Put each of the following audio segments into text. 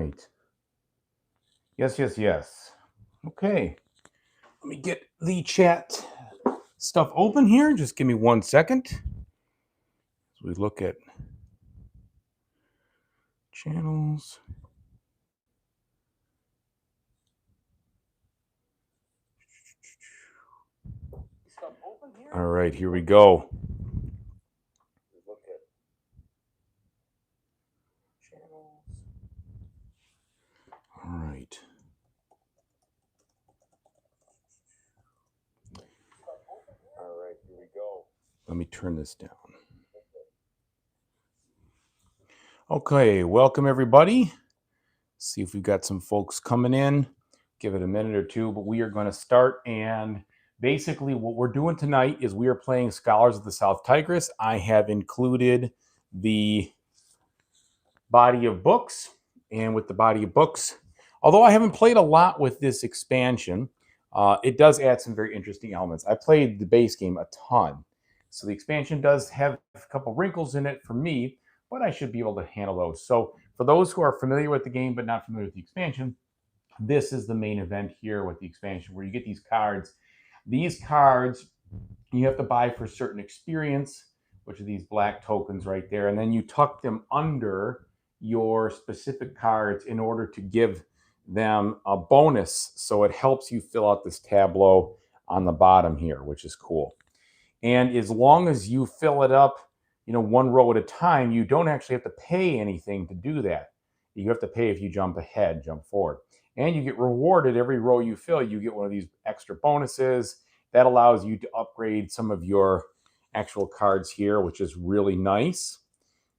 right. Yes, yes, yes. Okay. Let me get the chat stuff open here. Just give me 1 second. As we look at channels. All right, here we go. Look at channels. All right. All right, here we go. Let me turn this down. Okay, welcome everybody. See if we've got some folks coming in. Give it a minute or two, but we are going to start. And basically what we're doing tonight is we are playing Scholars of the South Tigris. I have included the body of books, and with the body of books, although I haven't played a lot with this expansion, it does add some very interesting elements. I played the base game a ton, so the expansion does have a couple wrinkles in it for me, but I should be able to handle those. So for those who are familiar with the game but not familiar with the expansion, this is the main event here with the expansion, where you get these cards. These cards you have to buy for certain experience, which are these black tokens right there, and then you tuck them under your specific cards in order to give them a bonus. So it helps you fill out this tableau on the bottom here, which is cool. And as long as you fill it up, one row at a time, you don't actually have to pay anything to do that. You have to pay if you jump ahead, jump forward. And you get rewarded every row you fill. You get one of these extra bonuses that allows you to upgrade some of your actual cards here, which is really nice.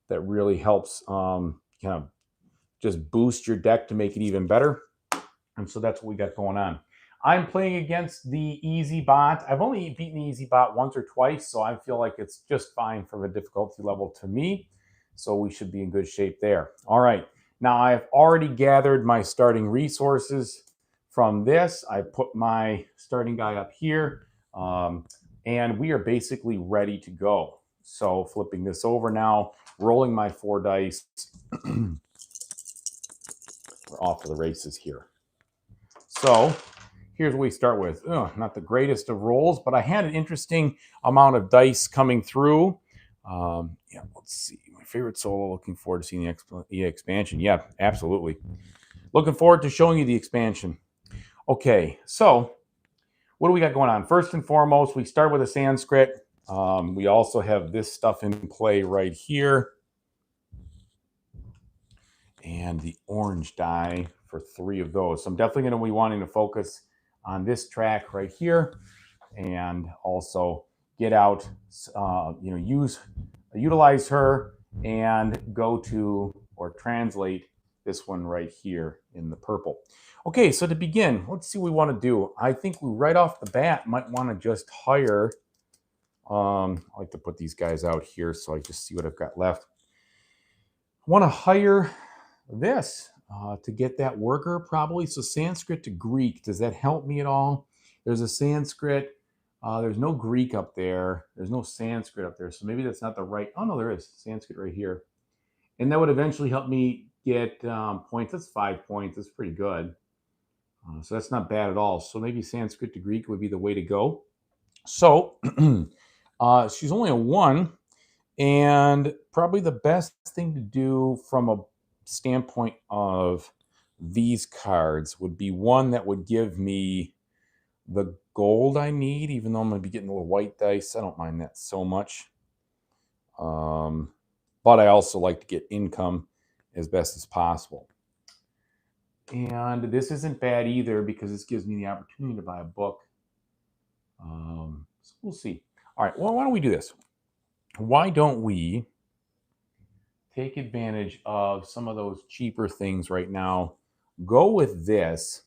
That really helps kind of just boost your deck to make it even better. And so that's what we got going on. I'm playing against the easy bot. I've only beaten the easy bot once or twice, so I feel like it's just fine from a difficulty level to me. So we should be in good shape there. All right. Now I've already gathered my starting resources from this. I put my starting guy up here, and we are basically ready to go. So flipping this over now, rolling my 4 dice. We're off to the races here. So here's what we start with. Not the greatest of rolls, but I had an interesting amount of dice coming through. Yeah, let's see. My favorite solo. Looking forward to seeing the expansion. Yeah, absolutely. Looking forward to showing you the expansion. Okay, so what do we got going on? First and foremost, we start with a Sanskrit. We also have this stuff in play right here. And the orange die for 3 of those. So I'm definitely going to be wanting to focus on this track right here, and also get out, utilize her, and go to or translate this one right here in the purple. Okay, so to begin, let's see what we want to do. I think we right off the bat might want to just hire. I like to put these guys out here so I just see what I've got left. I want to hire this to get that worker probably. So Sanskrit to Greek, does that help me at all? There's a Sanskrit. There's no Greek up there. There's no Sanskrit up there. So maybe that's not the right. Oh, no, there is Sanskrit right here. And that would eventually help me get points. That's 5 points. That's pretty good. So that's not bad at all. So maybe Sanskrit to Greek would be the way to go. So she's only a 1. And probably the best thing to do from a standpoint of these cards would be one that would give me the gold I need, even though I'm going to be getting a little white dice. I don't mind that so much. But I also like to get income as best as possible. And this isn't bad either, because this gives me the opportunity to buy a book. So we'll see. All right, well, why don't we do this? Why don't we take advantage of some of those cheaper things right now? Go with this,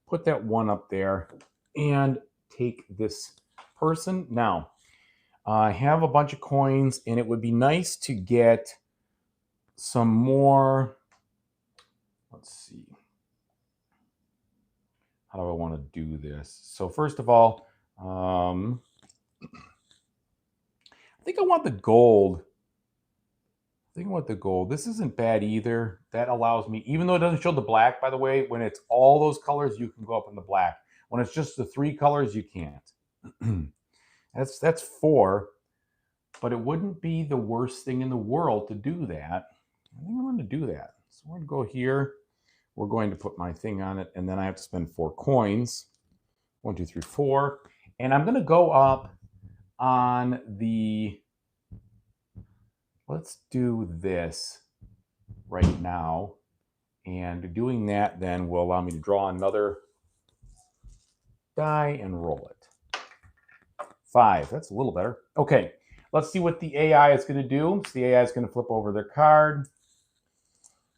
put that 1 up there, and take this person. Now, I have a bunch of coins, and it would be nice to get some more. Let's see. How do I want to do this? So first of all, I think I want the gold Thinking about the gold. This isn't bad either. That allows me, even though it doesn't show the black, by the way, when it's all those colors, you can go up in the black. When it's just the 3 colors, you can't. That's 4, but it wouldn't be the worst thing in the world to do that. I think I'm going to do that. So we're going to go here. We're going to put my thing on it, and then I have to spend 4 coins. 1, 2, 3, 4. And I'm going to go up on the, let's do this right now. And doing that then will allow me to draw another die and roll it. 5, that's a little better. Okay, let's see what the AI is going to do. So the AI is going to flip over their card.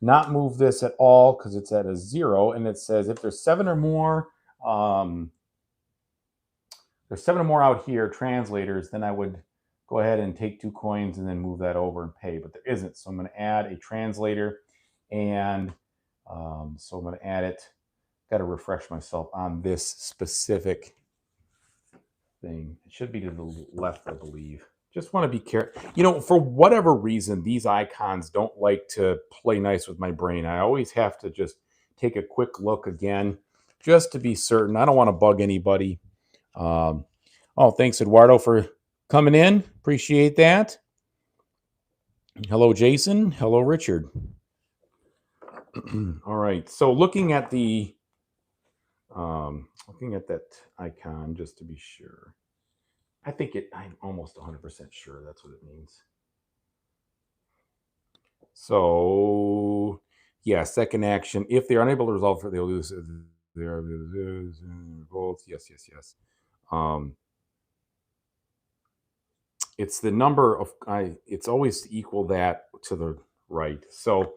Not move this at all because it's at a 0, and it says if there's 7 or more, there's 7 or more out here, translators, then I would go ahead and take 2 coins and then move that over and pay, but there isn't. So I'm going to add a translator, and so I'm going to add it. Got to refresh myself on this specific thing. It should be to the left, I believe. Just want to be careful. You know, for whatever reason, these icons don't like to play nice with my brain. I always have to just take a quick look again, just to be certain. I don't want to bug anybody. Oh, thanks, Eduardo, for coming in. Appreciate that. Hello, Jason. Hello, Richard. All right. So looking at the looking at that icon, just to be sure. I'm almost 100% sure that's what it means. So, yeah, second action. If they're unable to resolve it, they'll lose. They're both. Yes. It's the number of. It's always equal that to the right. So,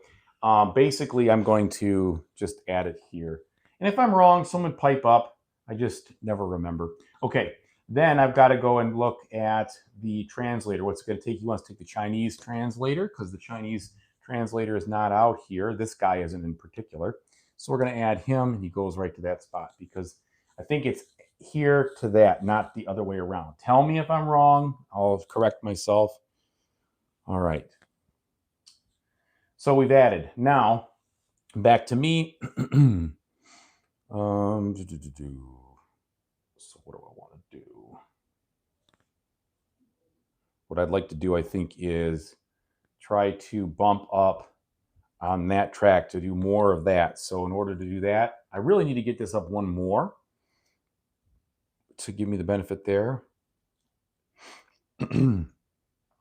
basically, I'm going to just add it here. And if I'm wrong, someone pipe up. I just never remember. Okay. Then I've got to go and look at the translator. What's it going to take? He wants to take the Chinese translator because the Chinese translator is not out here. This guy isn't in particular. So we're going to add him, and he goes right to that spot because I think it's here to that, not the other way around. Tell me if I'm wrong. I'll correct myself. All right. So we've added. Now, back to me. So what do I want to do? What I'd like to do, I think, is try to bump up on that track to do more of that. So in order to do that, I really need to get this up 1 more to give me the benefit there. And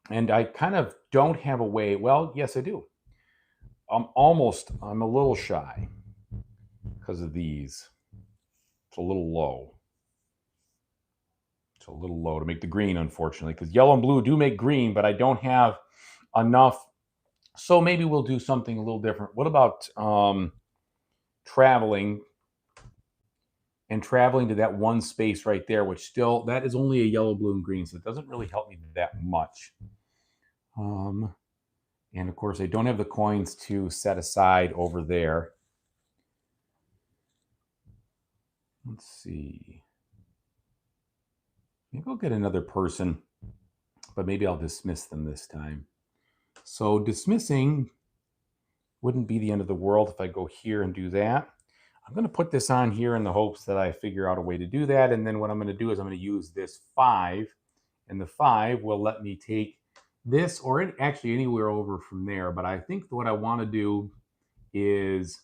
I kind of don't have a way. Well, yes, I do. I'm a little shy because of these. It's a little low. It's a little low to make the green, unfortunately, because yellow and blue do make green, but I don't have enough. So maybe we'll do something a little different. What about traveling to that one space right there, which still, that is only a yellow, blue, and green, so it doesn't really help me that much. And of course, I don't have the coins to set aside over there. Let's see. Maybe I'll get another person, but maybe I'll dismiss them this time. So dismissing wouldn't be the end of the world if I go here and do that. I'm going to put this on here in the hopes that I figure out a way to do that. And then what I'm going to do is I'm going to use this 5, and the 5 will let me take this or actually anywhere over from there. But I think what I want to do is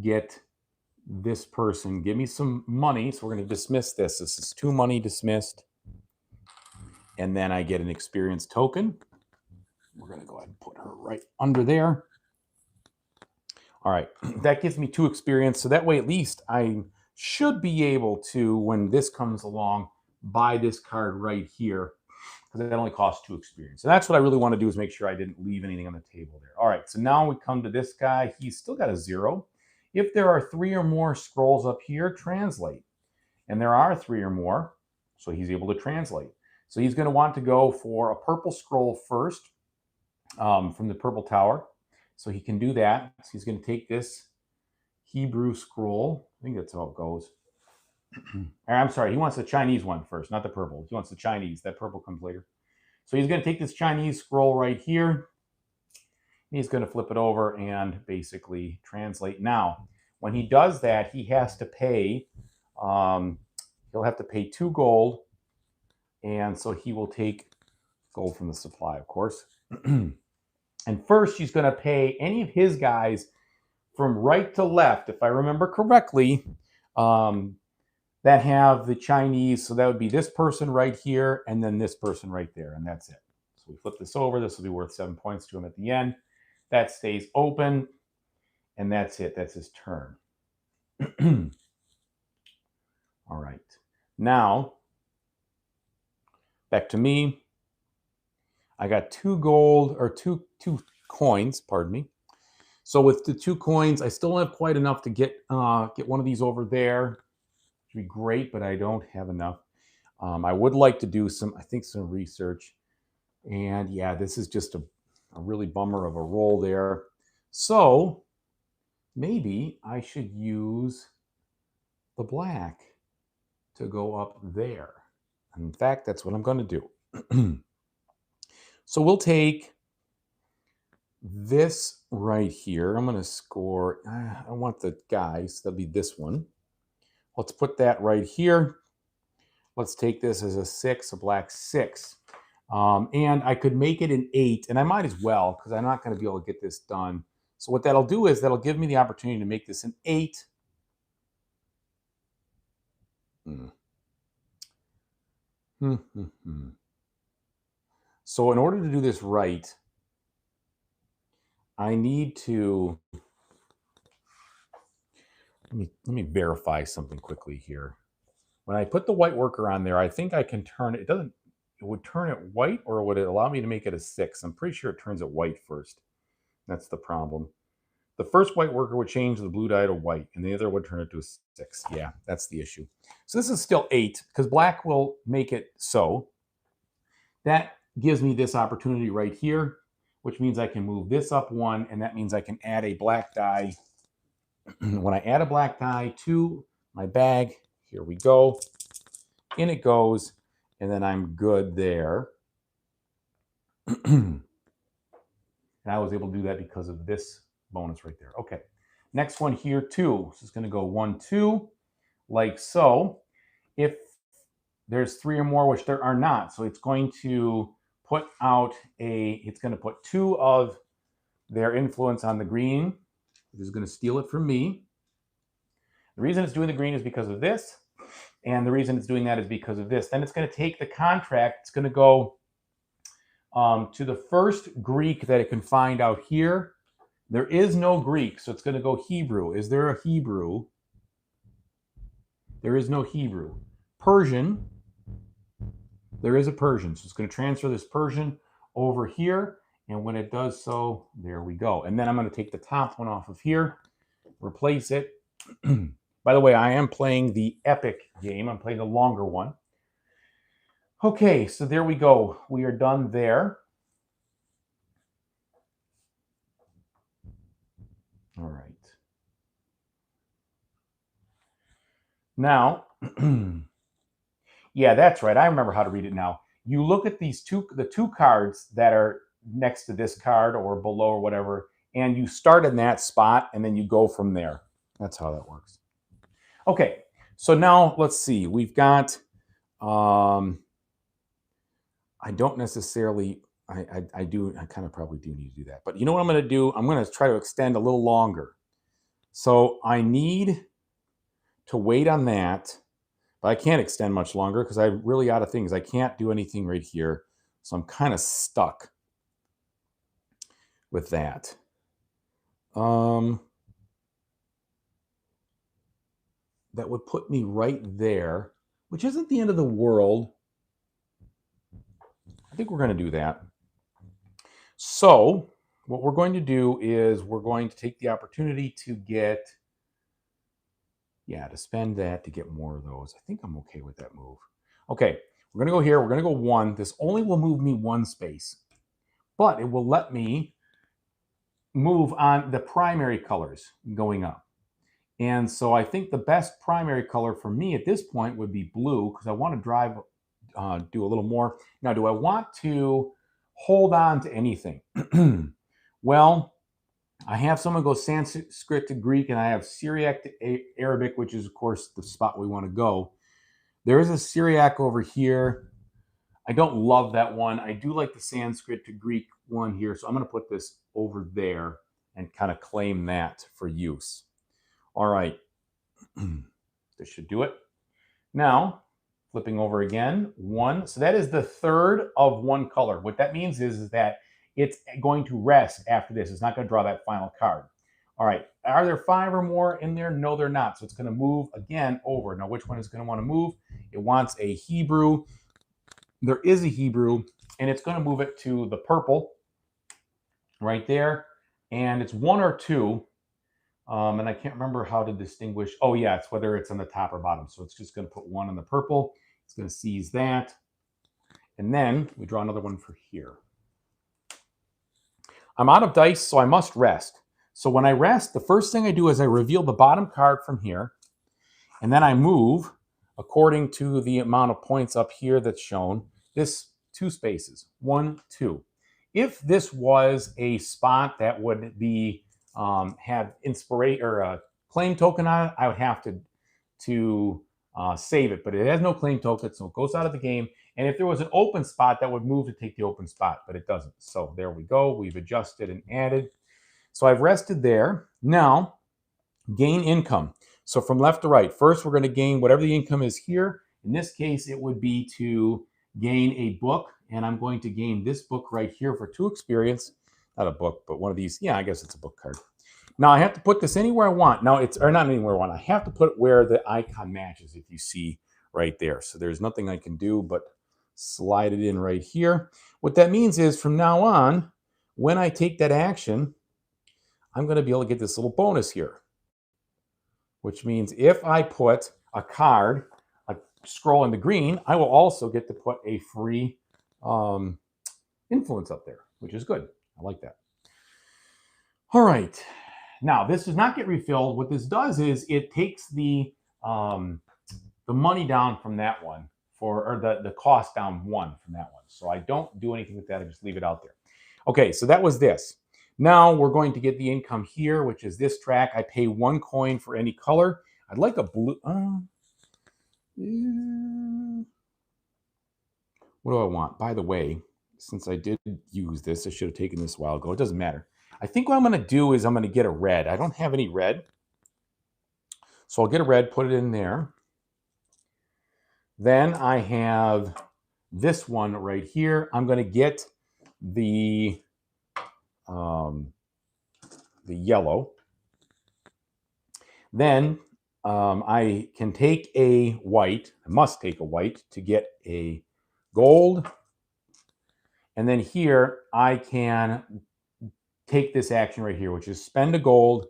get this person, give me some money. So we're going to dismiss this. This is 2 money dismissed. And then I get an experience token. We're going to go ahead and put her right under there. All right, that gives me 2 experience. So that way, at least I should be able to, when this comes along, buy this card right here because that only costs 2 experience. And that's what I really want to do, is make sure I didn't leave anything on the table there. All right, so now we come to this guy. He's still got a 0. If there are 3 or more scrolls up here, translate. And there are 3 or more, so he's able to translate. So he's going to want to go for a purple scroll first from the purple tower. So he can do that. So he's going to take this Hebrew scroll. I think that's how it goes. I'm sorry, he wants the Chinese one first, not the purple. He wants the Chinese. That purple comes later. So he's going to take this Chinese scroll right here. He's going to flip it over and basically translate. Now, when he does that, he has to pay, he'll have to pay 2 gold. And so he will take gold from the supply, of course. And first, he's going to pay any of his guys from right to left, if I remember correctly, that have the Chinese. So that would be this person right here, and then this person right there, and that's it. So we flip this over. This will be worth 7 points to him at the end. That stays open, and that's it. That's his turn. All right. Now, back to me. I got 2 gold, or two coins, pardon me. So with the 2 coins, I still don't have quite enough to get one of these over there. Which would be great, but I don't have enough. I would like to do some research. And yeah, this is just a really bummer of a roll there. So maybe I should use the black to go up there. In fact, that's what I'm going to do. So we'll take this right here. I'm going to score. I want the guys. That'll be this one. Let's put that right here. Let's take this as a 6, a black 6. And I could make it an 8, and I might as well, because I'm not going to be able to get this done. So what that'll do is that'll give me the opportunity to make this an 8. So in order to do this right, I need to let me verify something quickly here. When I put the white worker on there, I think I can turn it. It would turn it white, or would it allow me to make it a 6? I'm pretty sure it turns it white first. That's the problem. The first white worker would change the blue dye to white, and the other would turn it to a 6. Yeah, that's the issue. So this is still 8, because black will make it so. That gives me this opportunity right here, which means I can move this up 1, and that means I can add a black die. When I add a black die to my bag, here we go. In it goes, and then I'm good there. And I was able to do that because of this bonus right there. Okay, next one here, 2. This is going to go 1, 2, like so. If there's 3 or more, which there are not, so it's going to put out it's going to put 2 of their influence on the green, which is going to steal it from me. The reason it's doing the green is because of this, and the reason it's doing that is because of this. Then it's going to take the contract. It's going to go to the first Greek that it can find out here. There is no Greek, so it's going to go Hebrew. Is there a Hebrew? There is no Hebrew. Persian. There is a Persian, so it's going to transfer this Persian over here, and when it does so, there we go. And then I'm going to take the top one off of here, replace it. By the way, I am playing the epic game. I'm playing the longer one. Okay, so there we go. We are done there. All right. Now, yeah, that's right. I remember how to read it now. You look at the 2 cards that are next to this card or below or whatever, and you start in that spot, and then you go from there. That's how that works. Okay, so now let's see. We've got, I don't necessarily, I kind of probably do need to do that. But you know what I'm going to do? I'm going to try to extend a little longer. So I need to wait on that, but I can't extend much longer because I'm really out of things. I can't do anything right here. So I'm kind of stuck with that. That would put me right there, which isn't the end of the world. I think we're going to do that. So what we're going to do is we're going to take the opportunity to get, to spend that to get more of those. I think I'm okay with that move. Okay, we're going to go here. We're going to go 1. This only will move me 1 space, but it will let me move on the primary colors going up. And so I think the best primary color for me at this point would be blue, because I want to do a little more. Now, do I want to hold on to anything? Well, I have someone go Sanskrit to Greek, and I have Syriac to Arabic, which is, of course, the spot we want to go. There is a Syriac over here. I don't love that one. I do like the Sanskrit to Greek one here, so I'm going to put this over there and kind of claim that for use. All right. This should do it. Now, flipping over again, 1. So that is the third of one color. What that means is that it's going to rest after this. It's not going to draw that final card. All right. Are there 5 or more in there? No, they're not. So it's going to move again over. Now, which one is going to want to move? It wants a Hebrew. There is a Hebrew, and it's going to move it to the purple right there. And it's 1 or 2. And I can't remember how to distinguish. Oh, yeah, it's whether it's on the top or bottom. So it's just going to put 1 on the purple. It's going to seize that. And then we draw another one for here. I'm out of dice, so I must rest. So when I rest, the first thing I do is I reveal the bottom card from here. And then I move, according to the amount of points up here that's shown, this 2 spaces. 1, 2. If this was a spot that would be have inspiration or a claim token on it, I would have to save it. But it has no claim token, so it goes out of the game. And if there was an open spot, that would move to take the open spot, but it doesn't. So there we go. We've adjusted and added. So I've rested there. Now, gain income. So from left to right, first we're going to gain whatever the income is here. In this case, it would be to gain a book, and I'm going to gain this book right here for 2 experience. Not a book, but one of these. Yeah, I guess it's a book card. Now I have to put this anywhere I want. Now it's, or not anywhere I want. I have to put it where the icon matches, if you see right there. So there's nothing I can do but slide it in right here. What that means is from now on, when I take that action, I'm going to be able to get this little bonus here, which means if I put a card, a scroll in the green, I will also get to put a free influence up there, which is good. I like that. All right. Now, this does not get refilled. What this does is it takes the money down from that one, or the cost down 1 from that one. So I don't do anything with that. I just leave it out there. Okay, so that was this. Now we're going to get the income here, which is this track. I pay 1 coin for any color. I'd like a blue. What do I want? By the way, since I did use this, I should have taken this a while ago. It doesn't matter. I think what I'm going to do is I'm going to get a red. I don't have any red. So I'll get a red, put it in there. Then I have this one right here. I'm going to get the yellow. Then I can take a white. I must take a white to get a gold. And then here I can take this action right here, which is spend a gold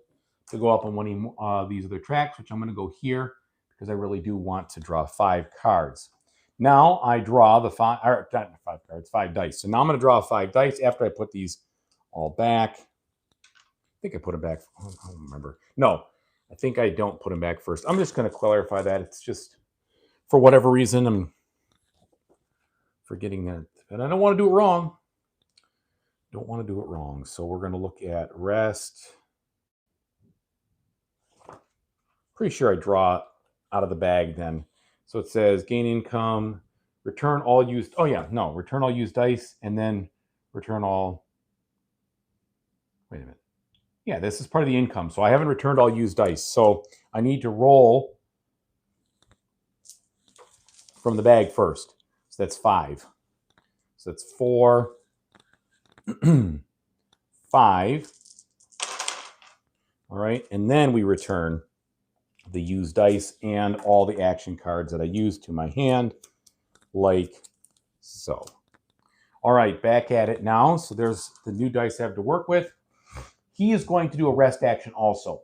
to go up on one of these other tracks, which I'm going to go here because I really do want to draw 5 cards. Now I draw the 5 cards, 5 dice. So now I'm going to draw 5 dice after I put these all back. I think I put them back. I don't remember. No, I think I don't put them back first. I'm just going to clarify that. It's just, for whatever reason, I'm forgetting that. And I don't want to do it wrong. Don't want to do it wrong. So we're going to look at rest. Pretty sure I draw out of the bag then. So it says gain income, return all used. Oh yeah, no, return all used dice, and then return all. Wait a minute. Yeah, this is part of the income. So I haven't returned all used dice. So I need to roll from the bag first. So that's 5. So that's 4, 5. All right. And then we return the used dice and all the action cards that I used to my hand, like so. All right, back at it now. So there's the new dice I have to work with. He is going to do a rest action also.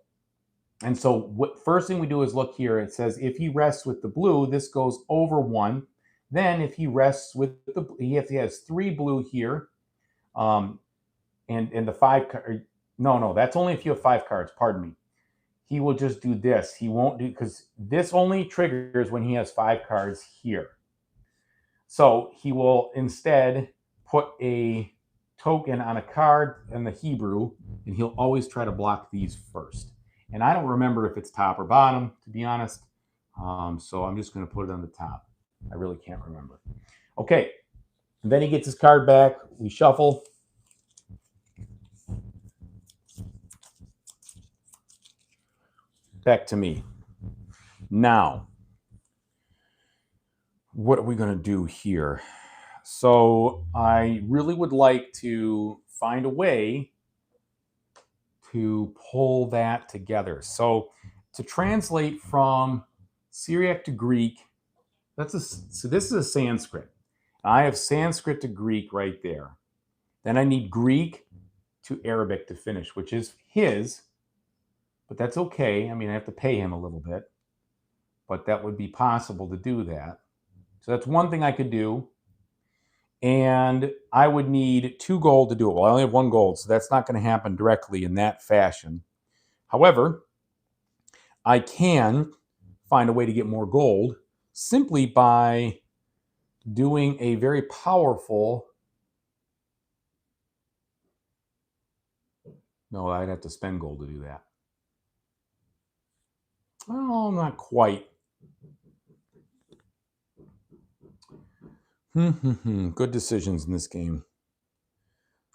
And so what first thing we do is look here. It says if he rests with the blue, this goes over 1. Then if he rests with the, he has 3 blue here. And the 5, no, that's only if you have 5 cards, pardon me. He will just do this. He won't do, because this only triggers when he has 5 cards here. So he will instead put a token on a card in the Hebrew, and he'll always try to block these first. And I don't remember if it's top or bottom, to be honest. So I'm just going to put it on the top. I really can't remember. Okay. And then he gets his card back. We shuffle. Back to me. Now, what are we going to do here? So I really would like to find a way to pull that together. So to translate from Syriac to Greek, so this is a Sanskrit. I have Sanskrit to Greek right there. Then I need Greek to Arabic to finish, which is his, but that's okay. I mean, I have to pay him a little bit, but that would be possible to do that. So that's one thing I could do. And I would need 2 gold to do it. Well, I only have 1 gold, so that's not going to happen directly in that fashion. However, I can find a way to get more gold simply by doing a very powerful... No, I'd have to spend gold to do that. Oh, not quite. Good decisions in this game.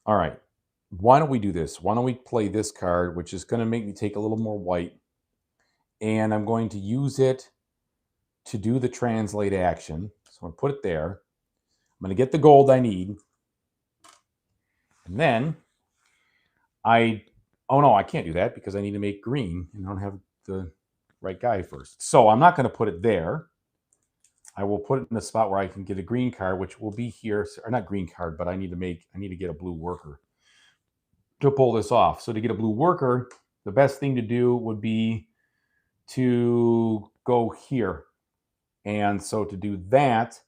All right. Why don't we do this? Why don't we play this card, which is going to make me take a little more white. And I'm going to use it to do the translate action. So I'm going to put it there. I'm going to get the gold I need. And then oh no, I can't do that because I need to make green and I don't have the right guy first. So I'm not going to put it there. I will put it in a spot where I can get a green card, which will be here, or not green card, but I need to get a blue worker to pull this off. So to get a blue worker, the best thing to do would be to go here. And so to do that,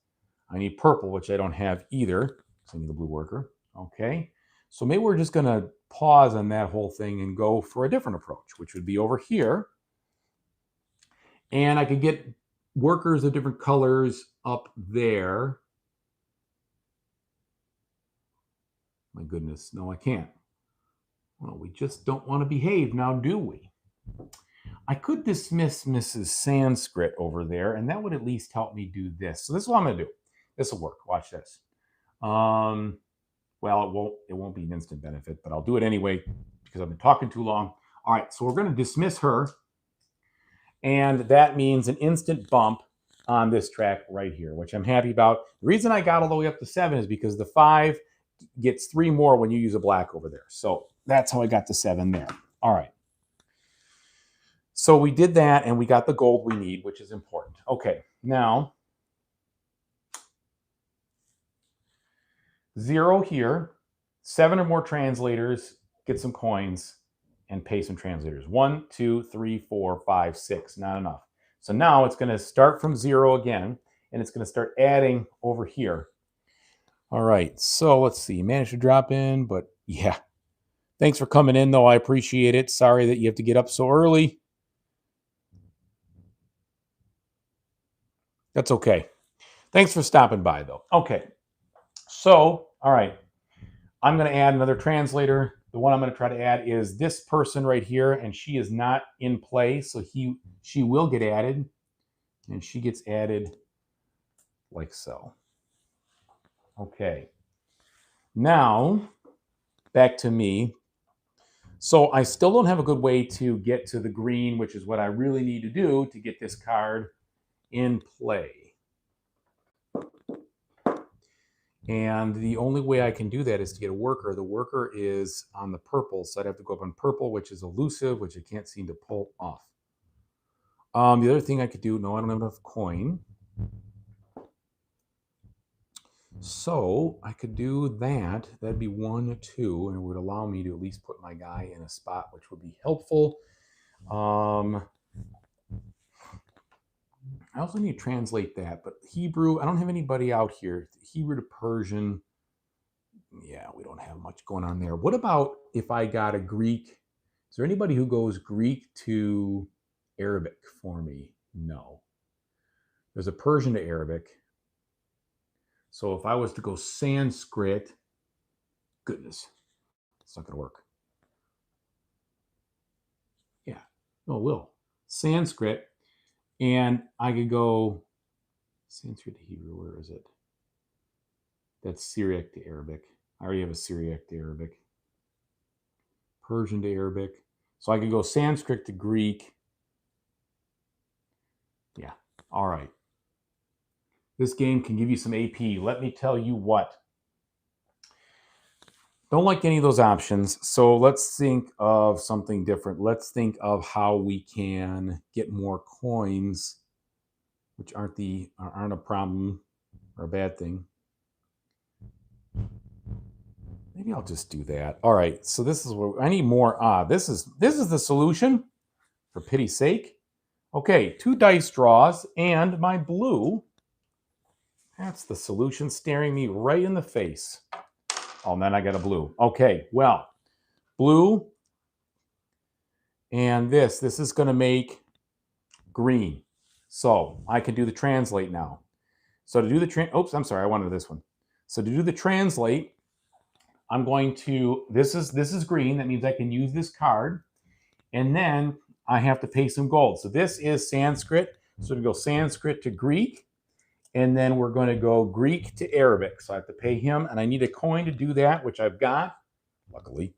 I need purple, which I don't have either. So I need a blue worker. Okay. So maybe we're just going to pause on that whole thing and go for a different approach, which would be over here. And I could get workers of different colors up there. My goodness. No, I can't. Well, we just don't want to behave now, do we? I could dismiss Mrs. Sanskrit over there, and that would at least help me do this. So this is what I'm going to do. This will work. Watch this. Well, it won't be an instant benefit, but I'll do it anyway because I've been talking too long. All right, so we're going to dismiss her, and that means an instant bump on this track right here, which I'm happy about. The reason I got all the way up to 7 is because the 5 gets 3 more when you use a black over there. So that's how I got to 7 there. All right. So we did that, and we got the gold we need, which is important. Okay, now 0 here, 7 or more translators, get some coins, and pay some translators. 1, 2, 3, 4, 5, 6, not enough. So now it's going to start from 0 again, and it's going to start adding over here. All right, so let's see. Managed to drop in, but yeah. Thanks for coming in, though. I appreciate it. Sorry that you have to get up so early. That's okay. Thanks for stopping by, though. Okay. So, all right. I'm going to add another translator. The one I'm going to try to add is this person right here, and she is not in play, so she will get added, and she gets added like so. Okay. Now, back to me. So I still don't have a good way to get to the green, which is what I really need to do to get this card in play. And the only way I can do that is to get a worker. The worker is on the purple, so I'd have to go up on purple, which is elusive, which I can't seem to pull off. The other thing I could do, no, I don't have enough coin. So I could do that. That'd be 1, 2, and it would allow me to at least put my guy in a spot, which would be helpful. I also need to translate that, but Hebrew, I don't have anybody out here. Hebrew to Persian, yeah, we don't have much going on there. What about if I got a Greek? Is there anybody who goes Greek to Arabic for me? No. There's a Persian to Arabic. So if I was to go Sanskrit goodness. It's not going to work. Yeah. No, it will. Sanskrit. And I could go Sanskrit to Hebrew. Where is it? That's Syriac to Arabic. I already have a Syriac to Arabic. Persian to Arabic. So I could go Sanskrit to Greek. Yeah. All right. This game can give you some AP. Let me tell you what. Don't like any of those options. So let's think of something different. Let's think of how we can get more coins, which aren't a problem or a bad thing. Maybe I'll just do that. All right. So this is what I need more. This is the solution, for pity's sake. Okay, 2 dice draws and my blue. That's the solution staring me right in the face. Oh, and then I got a blue. Okay, well, blue and this is going to make green. So I can do the translate now. So to do the oops, I'm sorry, I wanted this one. So to do the translate, I'm going to, this is green. That means I can use this card. And then I have to pay some gold. So this is Sanskrit. So to go Sanskrit to Greek. And then we're going to go Greek to Arabic. So I have to pay him. And I need a coin to do that, which I've got, luckily.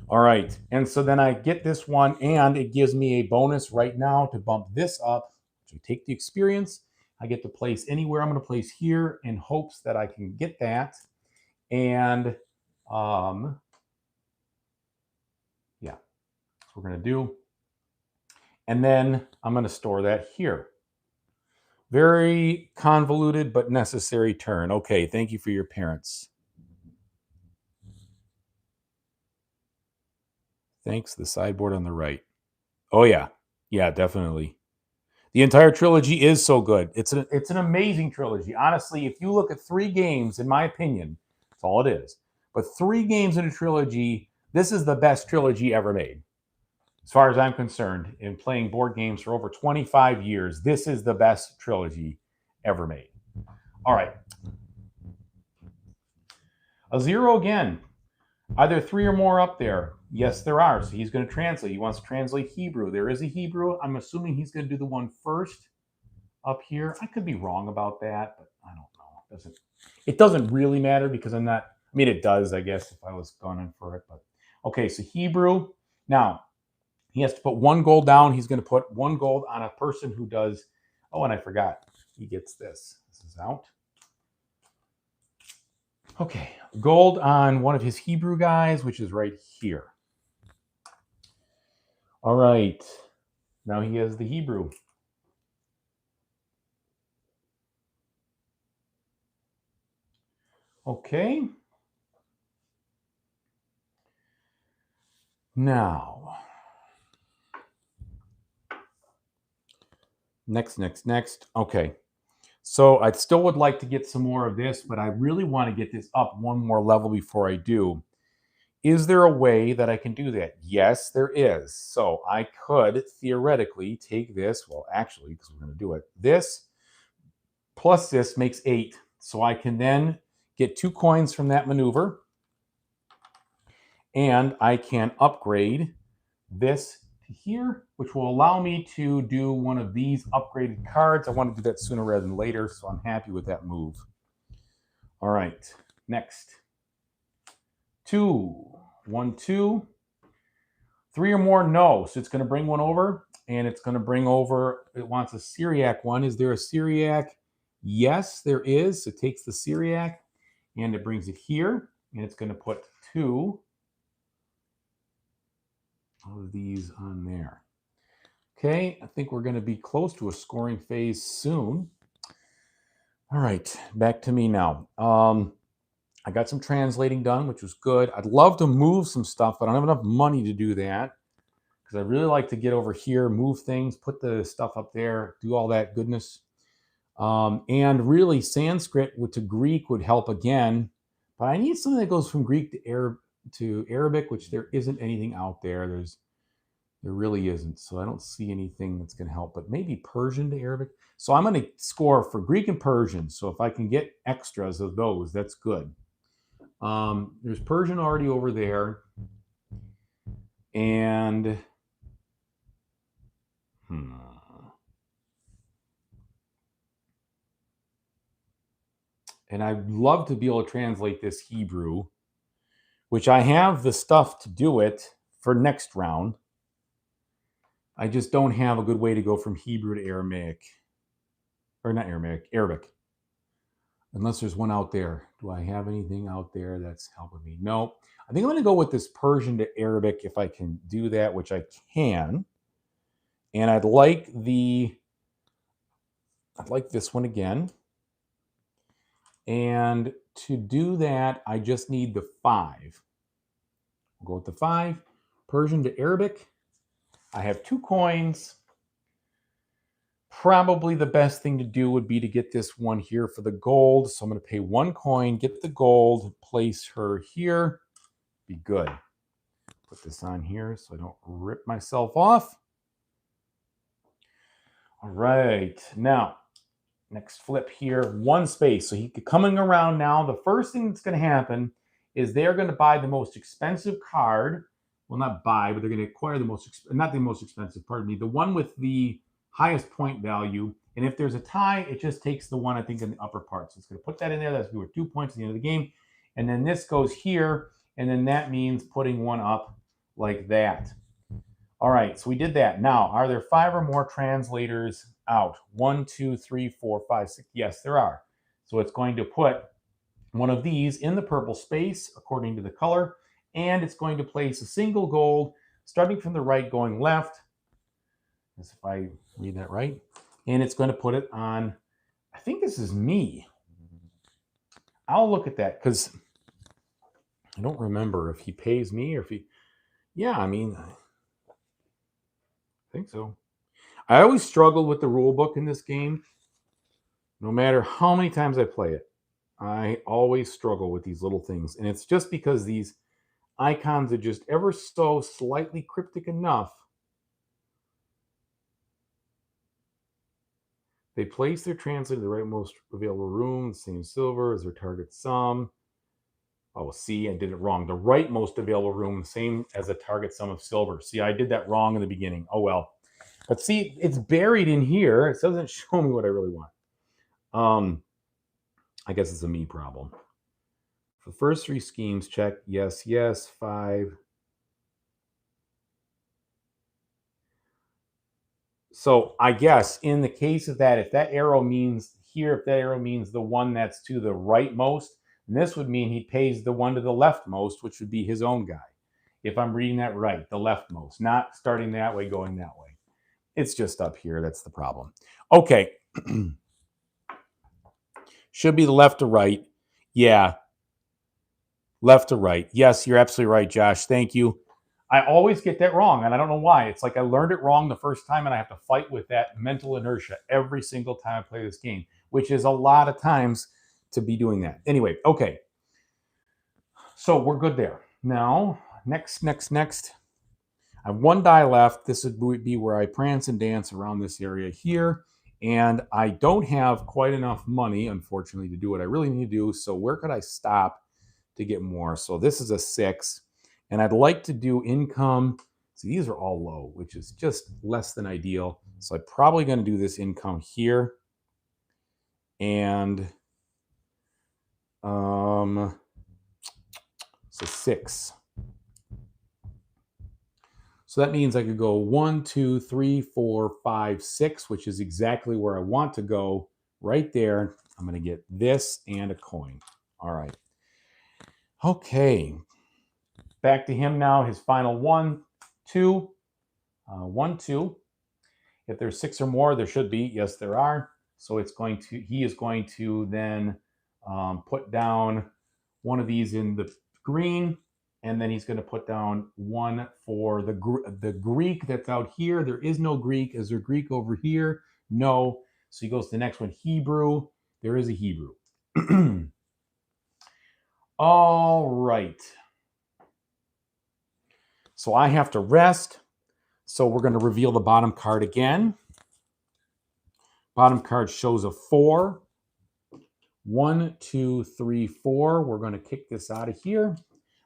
All right. And so then I get this one. And it gives me a bonus right now to bump this up. So take the experience. I get to place anywhere. I'm going to place here in hopes that I can get that. And yeah, that's what we're going to do. And then I'm going to store that here. Very convoluted but necessary turn. Okay, thank you for your parents. Thanks, the sideboard on the right. Oh, yeah. Yeah, definitely. The entire trilogy is so good. It's an amazing trilogy. Honestly, if you look at 3 games, in my opinion, that's all it is. But 3 games in a trilogy, this is the best trilogy ever made. As far as I'm concerned, in playing board games for over 25 years, this is the best trilogy ever made. All right. A 0 again. Are there 3 or more up there? Yes, there are. So he's going to translate. He wants to translate Hebrew. There is a Hebrew. I'm assuming he's going to do the one first up here. I could be wrong about that, but I don't know. It doesn't really matter because I'm not, I mean, it does, I guess, if I was going in for it. But okay, so Hebrew. Now, he has to put 1 gold down. He's going to put 1 gold on a person who does, oh, and I forgot. He gets this. This is out. Okay, gold on one of his Hebrew guys, which is right here. All right, now he has the Hebrew. Okay. Now, next. Okay. So I still would like to get some more of this, but I really want to get this up 1 more level before I do. Is there a way that I can do that? Yes, there is. So I could theoretically take this. Well, actually, because we're going to do it. This plus this makes 8. So I can then get 2 coins from that maneuver. And I can upgrade this to here, which will allow me to do one of these upgraded cards. I want to do that sooner rather than later, so I'm happy with that move. All right, next. 2, 1, 2. 3 or more, no. So it's going to bring 1 over, and it's going to bring over, it wants a Syriac one. Is there a Syriac? Yes, there is. So it takes the Syriac, and it brings it here, and it's going to put 2 of these on there. Okay, I think we're going to be close to a scoring phase soon. All right, back to me now. I got some translating done, which was good. I'd love to move some stuff, but I don't have enough money to do that because I really like to get over here, move things, put the stuff up there, do all that goodness. And really, Sanskrit to Greek would help again, but I need something that goes from Greek to Arabic, which there isn't anything out there. There really isn't. So I don't see anything that's going to help, but maybe Persian to Arabic. So I'm going to score for Greek and Persian. So if I can get extras of those, that's good. There's Persian already over there. And and I'd love to be able to translate this Hebrew, which I have the stuff to do it for next round. I just don't have a good way to go from Hebrew to Aramaic. Or not Aramaic, Arabic. Unless there's one out there. Do I have anything out there that's helping me? No. I think I'm going to go with this Persian to Arabic if I can do that, which I can. And I'd like this one again. And to do that, I just need the 5. We'll go with the 5. Persian to Arabic. I have 2 coins. Probably the best thing to do would be to get this one here for the gold. So I'm going to pay 1 coin, get the gold, place her here. Be good. Put this on here so I don't rip myself off. All right. Now, next flip here, 1 space. So coming around now, the first thing that's going to happen is they're going to buy the most expensive card. Well, not buy, but they're going to acquire the not the most expensive, pardon me, the one with the highest point value. And if there's a tie, it just takes the one, I think, in the upper part. So it's going to put that in there. That's worth 2 points at the end of the game. And then this goes here. And then that means putting one up like that. All right, so we did that. Now, are there 5 or more translators out? 1, 2, 3, 4, 5, 6. Yes, there are. So it's going to put one of these in the purple space according to the color. And it's going to place a single gold starting from the right going left. As if I read that right. And it's going to put it on, I think this is me. I'll look at that because I don't remember if he pays me or if he, yeah, I mean, I think so. I always struggle with the rule book in this game. No matter how many times I play it, I always struggle with these little things. And it's just because these icons are just ever so slightly cryptic enough. They place their translator in the right most available room, the same silver as their target sum. Oh, see, I did it wrong. The right most available room, same as the target sum of silver. See, I did that wrong in the beginning. Oh, well. But see, it's buried in here. It doesn't show me what I really want. I guess it's a me problem. For the first 3 schemes, check yes, yes, 5. So I guess in the case of that, if that arrow means here, if that arrow means the one that's to the rightmost, and this would mean he pays the one to the leftmost, which would be his own guy. If I'm reading that right, the leftmost, not starting that way, going that way. It's just up here. That's the problem. Okay. Should be the left to right. Yeah. Left to right. Yes, you're absolutely right, Josh. Thank you. I always get that wrong, and I don't know why. It's like I learned it wrong the first time, and I have to fight with that mental inertia every single time I play this game, which is a lot of times to be doing that. Anyway, okay. So we're good there. Now, next. I have 1 die left. This would be where I prance and dance around this area here. And I don't have quite enough money, unfortunately, to do what I really need to do. So where could I stop to get more? So this is a 6. And I'd like to do income. See, these are all low, which is just less than ideal. So I'm probably going to do this income here. And so 6. So that means I could go 1, 2, 3, 4, 5, 6, which is exactly where I want to go right there. I'm going to get this and a coin. All right. Okay. Back to him now. His final 1, 2. 1, 2. If there's 6 or more, there should be. Yes, there are. So he is going to then put down one of these in the green. And then he's going to put down 1 for the Greek that's out here. There is no Greek. Is there Greek over here? No. So he goes to the next one, Hebrew. There is a Hebrew. All right. So I have to rest. So we're going to reveal the bottom card again. Bottom card shows a 4. 1, 2, 3, 4. We're going to kick this out of here,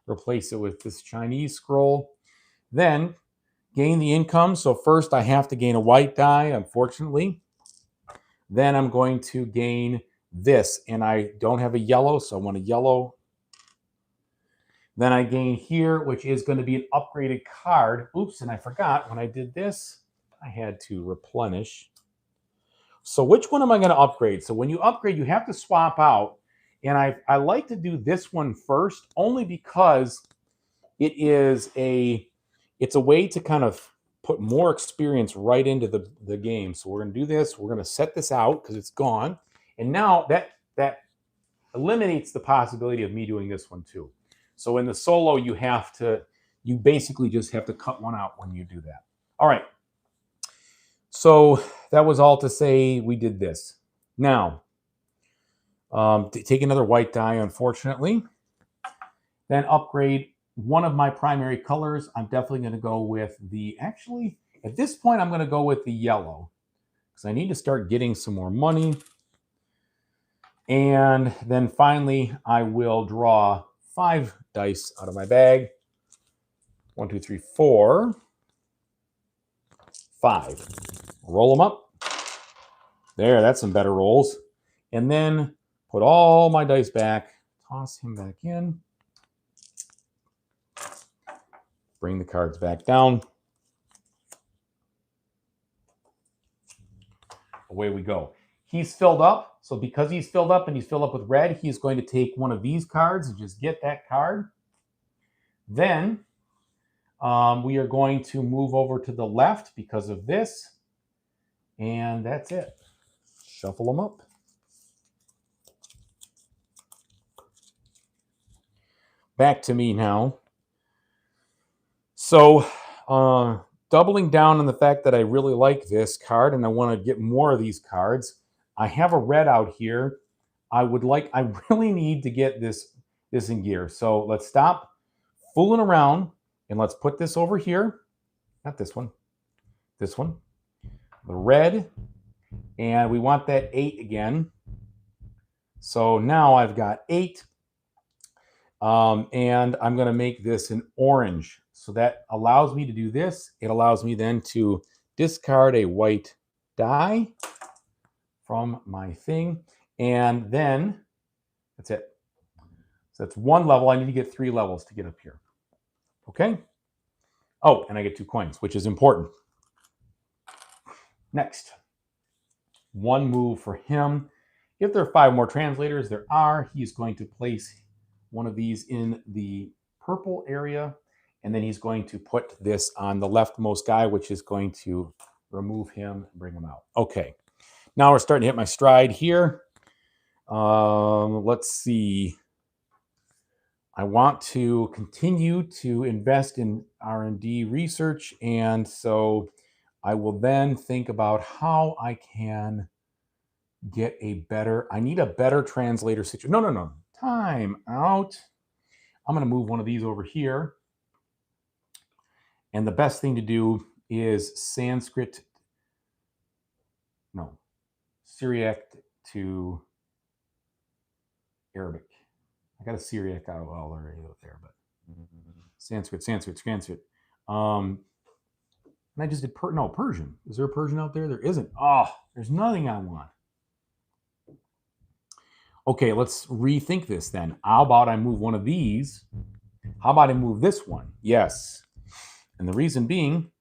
replace it with this Chinese scroll. Then gain the income. So first I have to gain a white die, unfortunately. Then I'm going to gain this, and I don't have a yellow, so I want a yellow. Then I gain here, which is going to be an upgraded card. Oops, and I forgot when I did this, I had to replenish. So which one am I going to upgrade? So when you upgrade, you have to swap out. And I like to do this one first, only because it's a way to kind of put more experience right into the game. So we're going to do this. We're going to set this out because it's gone. And now that eliminates the possibility of me doing this one too. So in the solo, you basically just have to cut one out when you do that. All right. So that was all to say we did this. Now, take another white die, unfortunately. Then upgrade one of my primary colors. I'm definitely going to go with actually, at this point, I'm going to go with the yellow because I need to start getting some more money. And then finally, I will draw 5 dice out of my bag. 1, 2, 3, 4, 5. Roll them up. There, that's some better rolls. And then put all my dice back. Toss him back in. Bring the cards back down. Away we go. He's filled up. So because he's filled up and he's filled up with red, he's going to take one of these cards and just get that card. Then we are going to move over to the left because of this. And that's it. Shuffle them up. Back to me now. So doubling down on the fact that I really like this card and I want to get more of these cards. I have a red out here. I really need to get this in gear. So let's stop fooling around and let's put this over here. Not this one. This one. The red. And we want that 8 again. So now I've got 8. And I'm going to make this an orange. So that allows me to do this. It allows me then to discard a white die from my thing. And then that's it. So that's 1 level. I need to get 3 levels to get up here. Okay. Oh, and I get 2 coins, which is important. Next. 1 move for him. If there are 5 more translators, there are. He's going to place one of these in the purple area, and then he's going to put this on the leftmost guy, which is going to remove him and bring him out. Okay, now we're starting to hit my stride here. Let's see. I want to continue to invest in R&D research, and so I will then think about how I can get I need a better translator situation. No. Time out. I'm going to move one of these over here. And the best thing to do is Syriac to Arabic. I got a Syriac out already there, but Sanskrit. And I just did Persian. Is there a Persian out there? There isn't. Oh, there's nothing I want. Okay, let's rethink this then. How about I move one of these? How about I move this one? Yes. And the reason being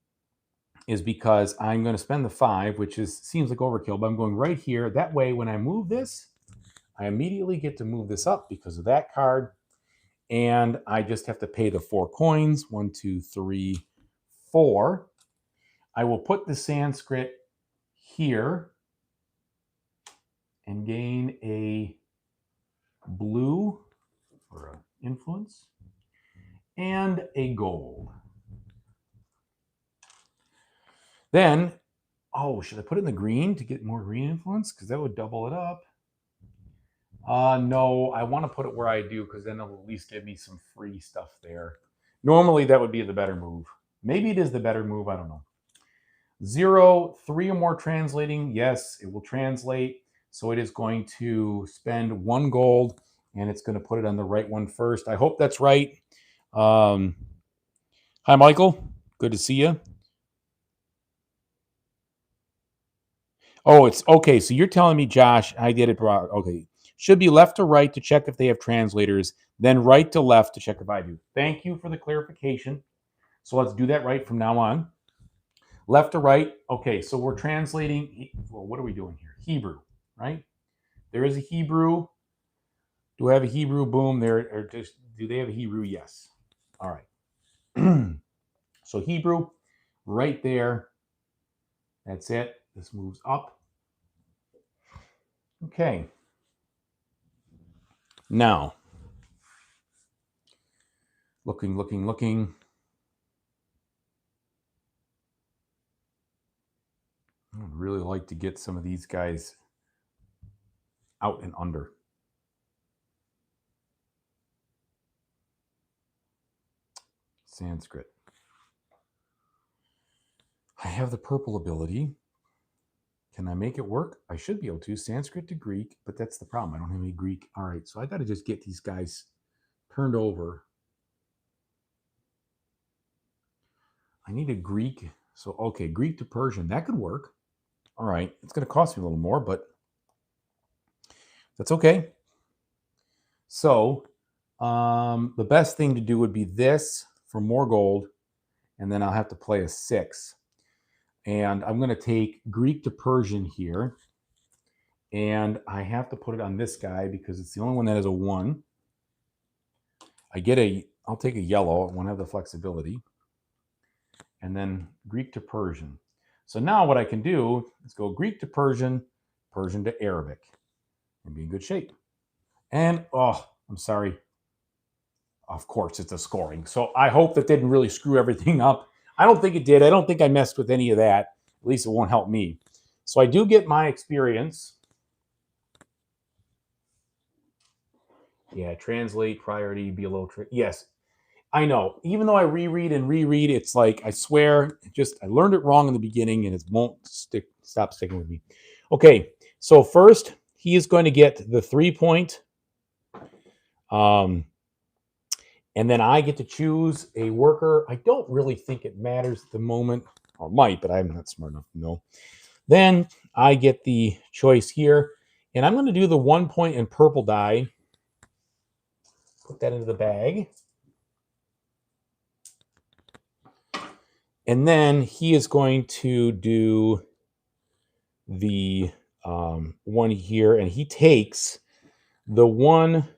is because I'm going to spend the 5, which seems like overkill, but I'm going right here. That way, when I move this, I immediately get to move this up because of that card. And I just have to pay the 4 coins. 1, 2, 3, 4. I will put the Sanskrit here and gain a blue for an influence and a gold. Then, should I put it in the green to get more green influence? Because that would double it up. No, I want to put it where I do because then it'll at least give me some free stuff there. Normally, that would be the better move. Maybe it is the better move. I don't know. 0, 3 or more translating. Yes, it will translate. So it is going to spend 1 gold, and it's going to put it on the right one first. I hope that's right. Hi, Michael. Good to see you. Oh, it's okay. So you're telling me, Josh, I did it wrong. Okay. Should be left to right to check if they have translators, then right to left to check if I do. Thank you for the clarification. So let's do that right from now on. Left to right. Okay, so we're translating. Well, what are we doing here? Hebrew, right? There is a Hebrew. Do I have a Hebrew? Boom. There. Or just, do they have a Hebrew? Yes. All right. So Hebrew, right there. That's it. This moves up. Okay. Now, looking. I would really like to get some of these guys out and under. Sanskrit. I have the purple ability. Can I make it work? I should be able to. Sanskrit to Greek, but that's the problem. I don't have any Greek. All right, so I got to just get these guys turned over. I need a Greek. So, okay, Greek to Persian. That could work. All right, it's going to cost me a little more, but that's okay. So, the best thing to do would be this for more gold, and then I'll have to play a 6. And I'm going to take Greek to Persian here. And I have to put it on this guy because it's the only one that has a 1. I'll take a yellow. I won't have the flexibility. And then Greek to Persian. So now what I can do is go Greek to Persian, Persian to Arabic, and be in good shape. And, oh, I'm sorry. Of course, it's a scoring. So I hope that didn't really screw everything up. I don't think it did. I don't think I messed with any of that. At least it won't help me. So I do get my experience. Yeah, translate, priority, below. Yes, I know. Even though I reread, it's like, I swear, I learned it wrong in the beginning, and it won't stop sticking with me. Okay, so first, he is going to get the 3 point. And then I get to choose a worker. I don't really think it matters at the moment. Or might, but I'm not smart enough to know. Then I get the choice here. And I'm going to do the 1 point in purple die. Put that into the bag. And then he is going to do the one here. And he takes the one. I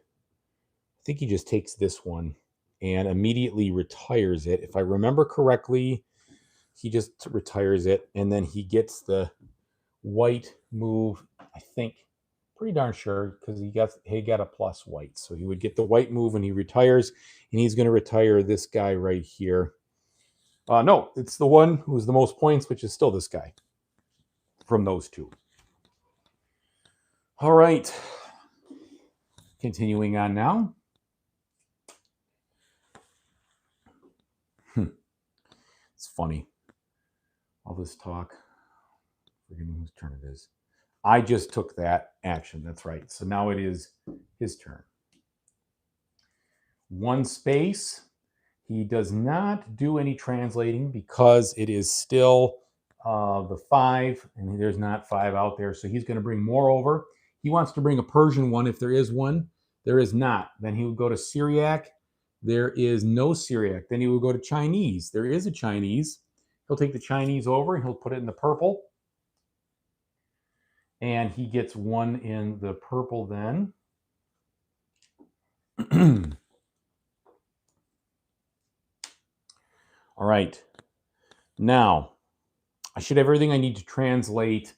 think he just takes this one and immediately retires it. If I remember correctly, he just retires it. And then he gets the white move, I think. Pretty darn sure, because he got a plus white. So he would get the white move when he retires, and he's going to retire this guy right here. No, it's the one who's the most points, which is still this guy from those two. All right. Continuing on now. It's funny. All this talk. Forgetting whose turn it is. I just took that action. That's right. So now it is his turn. 1 space. He does not do any translating because it is still the 5, and there's not 5 out there. So he's going to bring more over. He wants to bring a Persian one if there is one. There is not. Then he would go to Syriac. There is no Syriac. Then he would go to Chinese. There is a Chinese. He'll take the Chinese over and he'll put it in the purple. And he gets 1 in the purple then. All right. Now, I should have everything I need to translate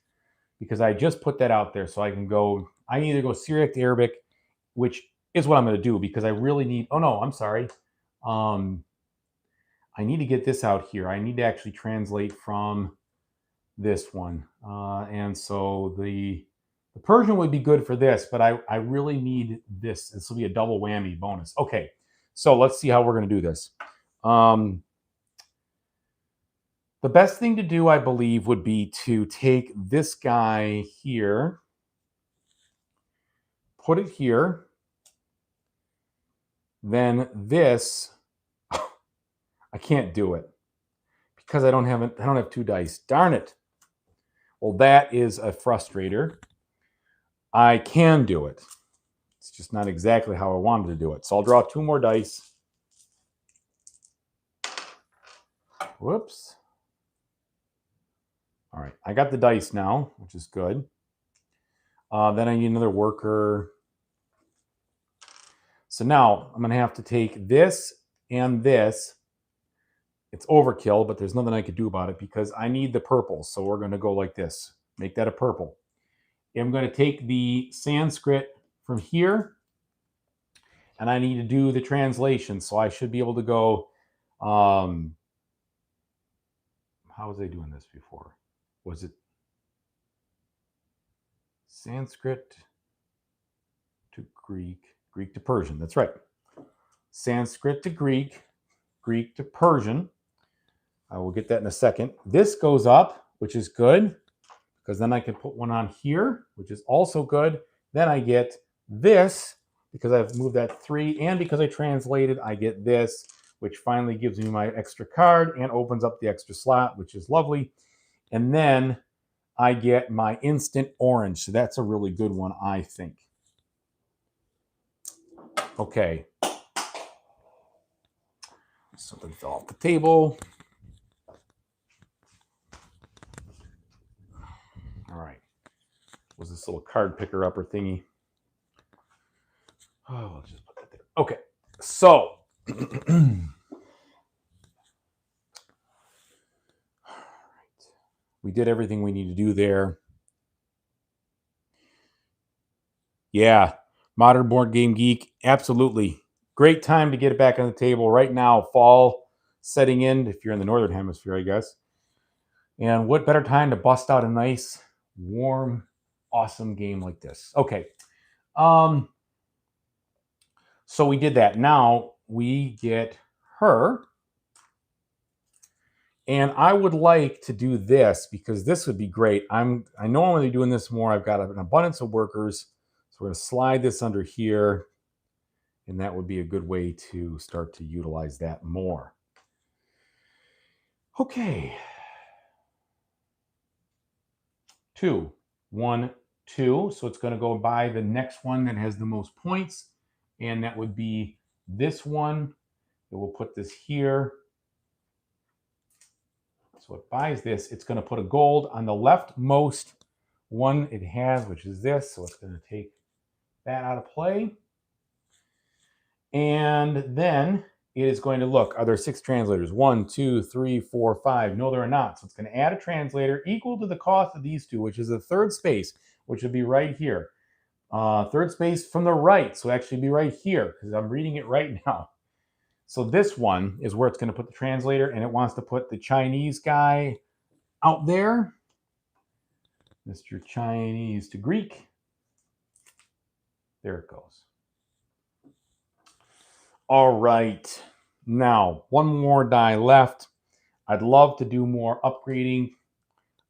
because I just put that out there so I can go. I either go Syriac to Arabic, which is what I'm going to do because I really need. Oh, no, I'm sorry. I need to get this out here. I need to actually translate from this one. And so the Persian would be good for this, but I really need this. This will be a double whammy bonus. Okay, so let's see how we're going to do this. The best thing to do, I believe, would be to take this guy here put it here. Then this, I can't do it because I don't have 2 dice. Darn it. Well, that is a frustrator. I can do it. It's just not exactly how I wanted to do it. So I'll draw 2 more dice. Whoops. All right, I got the dice now, which is good. Then I need another worker. So now I'm going to have to take this and this. It's overkill, but there's nothing I could do about it because I need the purple. So we're going to go like this. Make that a purple. I'm going to take the Sanskrit from here, and I need to do the translation. So I should be able to go, how was I doing this before? Was it Sanskrit to Greek, Greek to Persian? That's right. Sanskrit to Greek, Greek to Persian. I will get that in a second. This goes up, which is good, because then I can put one on here, which is also good. Then I get this, because I've moved that 3, and because I translated, I get this, which finally gives me my extra card and opens up the extra slot, which is lovely. And then I get my instant orange. So that's a really good one, I think. Okay. Something fell off the table. All right. Was this little card picker upper thingy? Oh, I'll just put that there. Okay. So we did everything we need to do there. Yeah, Modern Board Game Geek, absolutely. Great time to get it back on the table right now. Fall setting in, if you're in the Northern Hemisphere, I guess. And what better time to bust out a nice, warm, awesome game like this. Okay. So we did that. Now we get her. And I would like to do this because this would be great. I know I'm going to be doing this more. I've got an abundance of workers. So we're going to slide this under here. And that would be a good way to start to utilize that more. Okay. 2, 1, 2. So it's going to go by the next one that has the most points. And that would be this one. And we'll put this here. So it buys this. It's going to put a gold on the leftmost one it has, which is this. So it's going to take that out of play. And then it is going to look, are there 6 translators? 1, 2, 3, 4, 5. No, there are not. So it's going to add a translator equal to the cost of these 2, which is the 3rd space, which would be right here. 3rd space from the right. So actually be right here because I'm reading it right now. So this one is where it's going to put the translator, and it wants to put the Chinese guy out there. Mr. Chinese to Greek. There it goes. All right. Now, one more die left. I'd love to do more upgrading.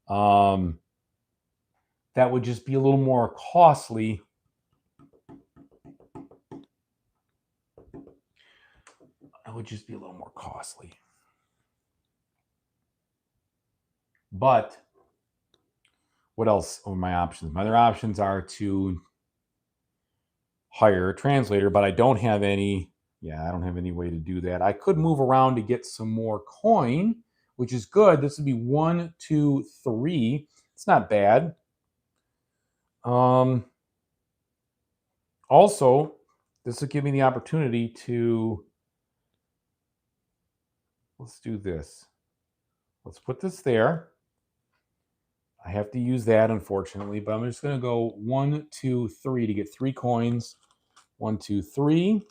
That would just be a little more costly. But what else are my options? My other options are to hire a translator, but I don't have any. Yeah, I don't have any way to do that. I could move around to get some more coin, which is good. This would be 1, 2, 3. It's not bad. Also, this will give me the opportunity to, let's do this. Let's put this there. I have to use that, unfortunately, but I'm just going to go 1, 2, 3 to get 3 coins. 1, 2, 3.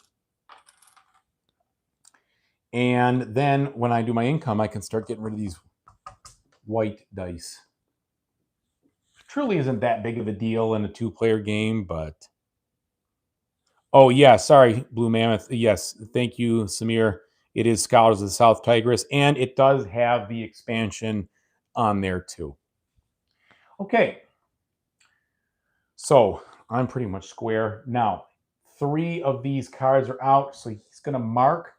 And then when I do my income, I can start getting rid of these white dice. Truly isn't that big of a deal in a 2-player game, but... Oh, yeah, sorry, Blue Mammoth. Yes, thank you, Samir. It is Scholars of the South Tigris, and it does have the expansion on there, too. Okay. So, I'm pretty much square. Now, 3 of these cards are out, so he's going to mark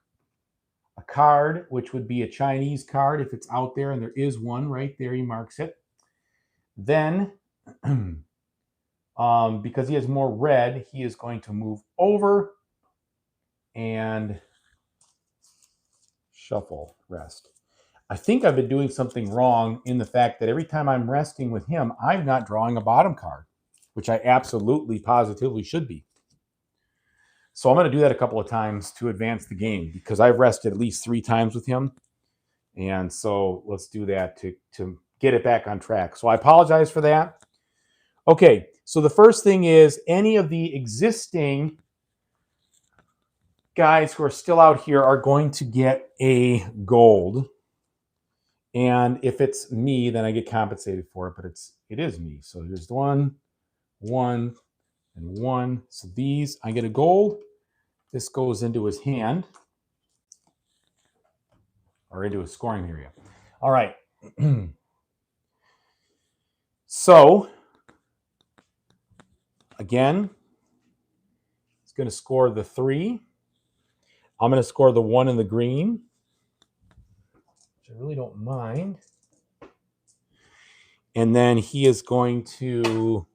a card, which would be a Chinese card if it's out there, and there is one right there. He marks it. Then, because he has more red, he is going to move over and shuffle, rest. I think I've been doing something wrong in the fact that every time I'm resting with him, I'm not drawing a bottom card, which I absolutely, positively should be. So I'm going to do that a couple of times to advance the game because I've rested at least 3 times with him. And so let's do that to get it back on track. So I apologize for that. Okay, so the first thing is any of the existing guys who are still out here are going to get a gold. And if it's me, then I get compensated for it, but it is me. So there's 1, 1, and 1. So these, I get a gold. This goes into his hand or into his scoring area. All right. So again, he's going to score the 3. I'm going to score the 1 in the green, which I really don't mind. And then he is going to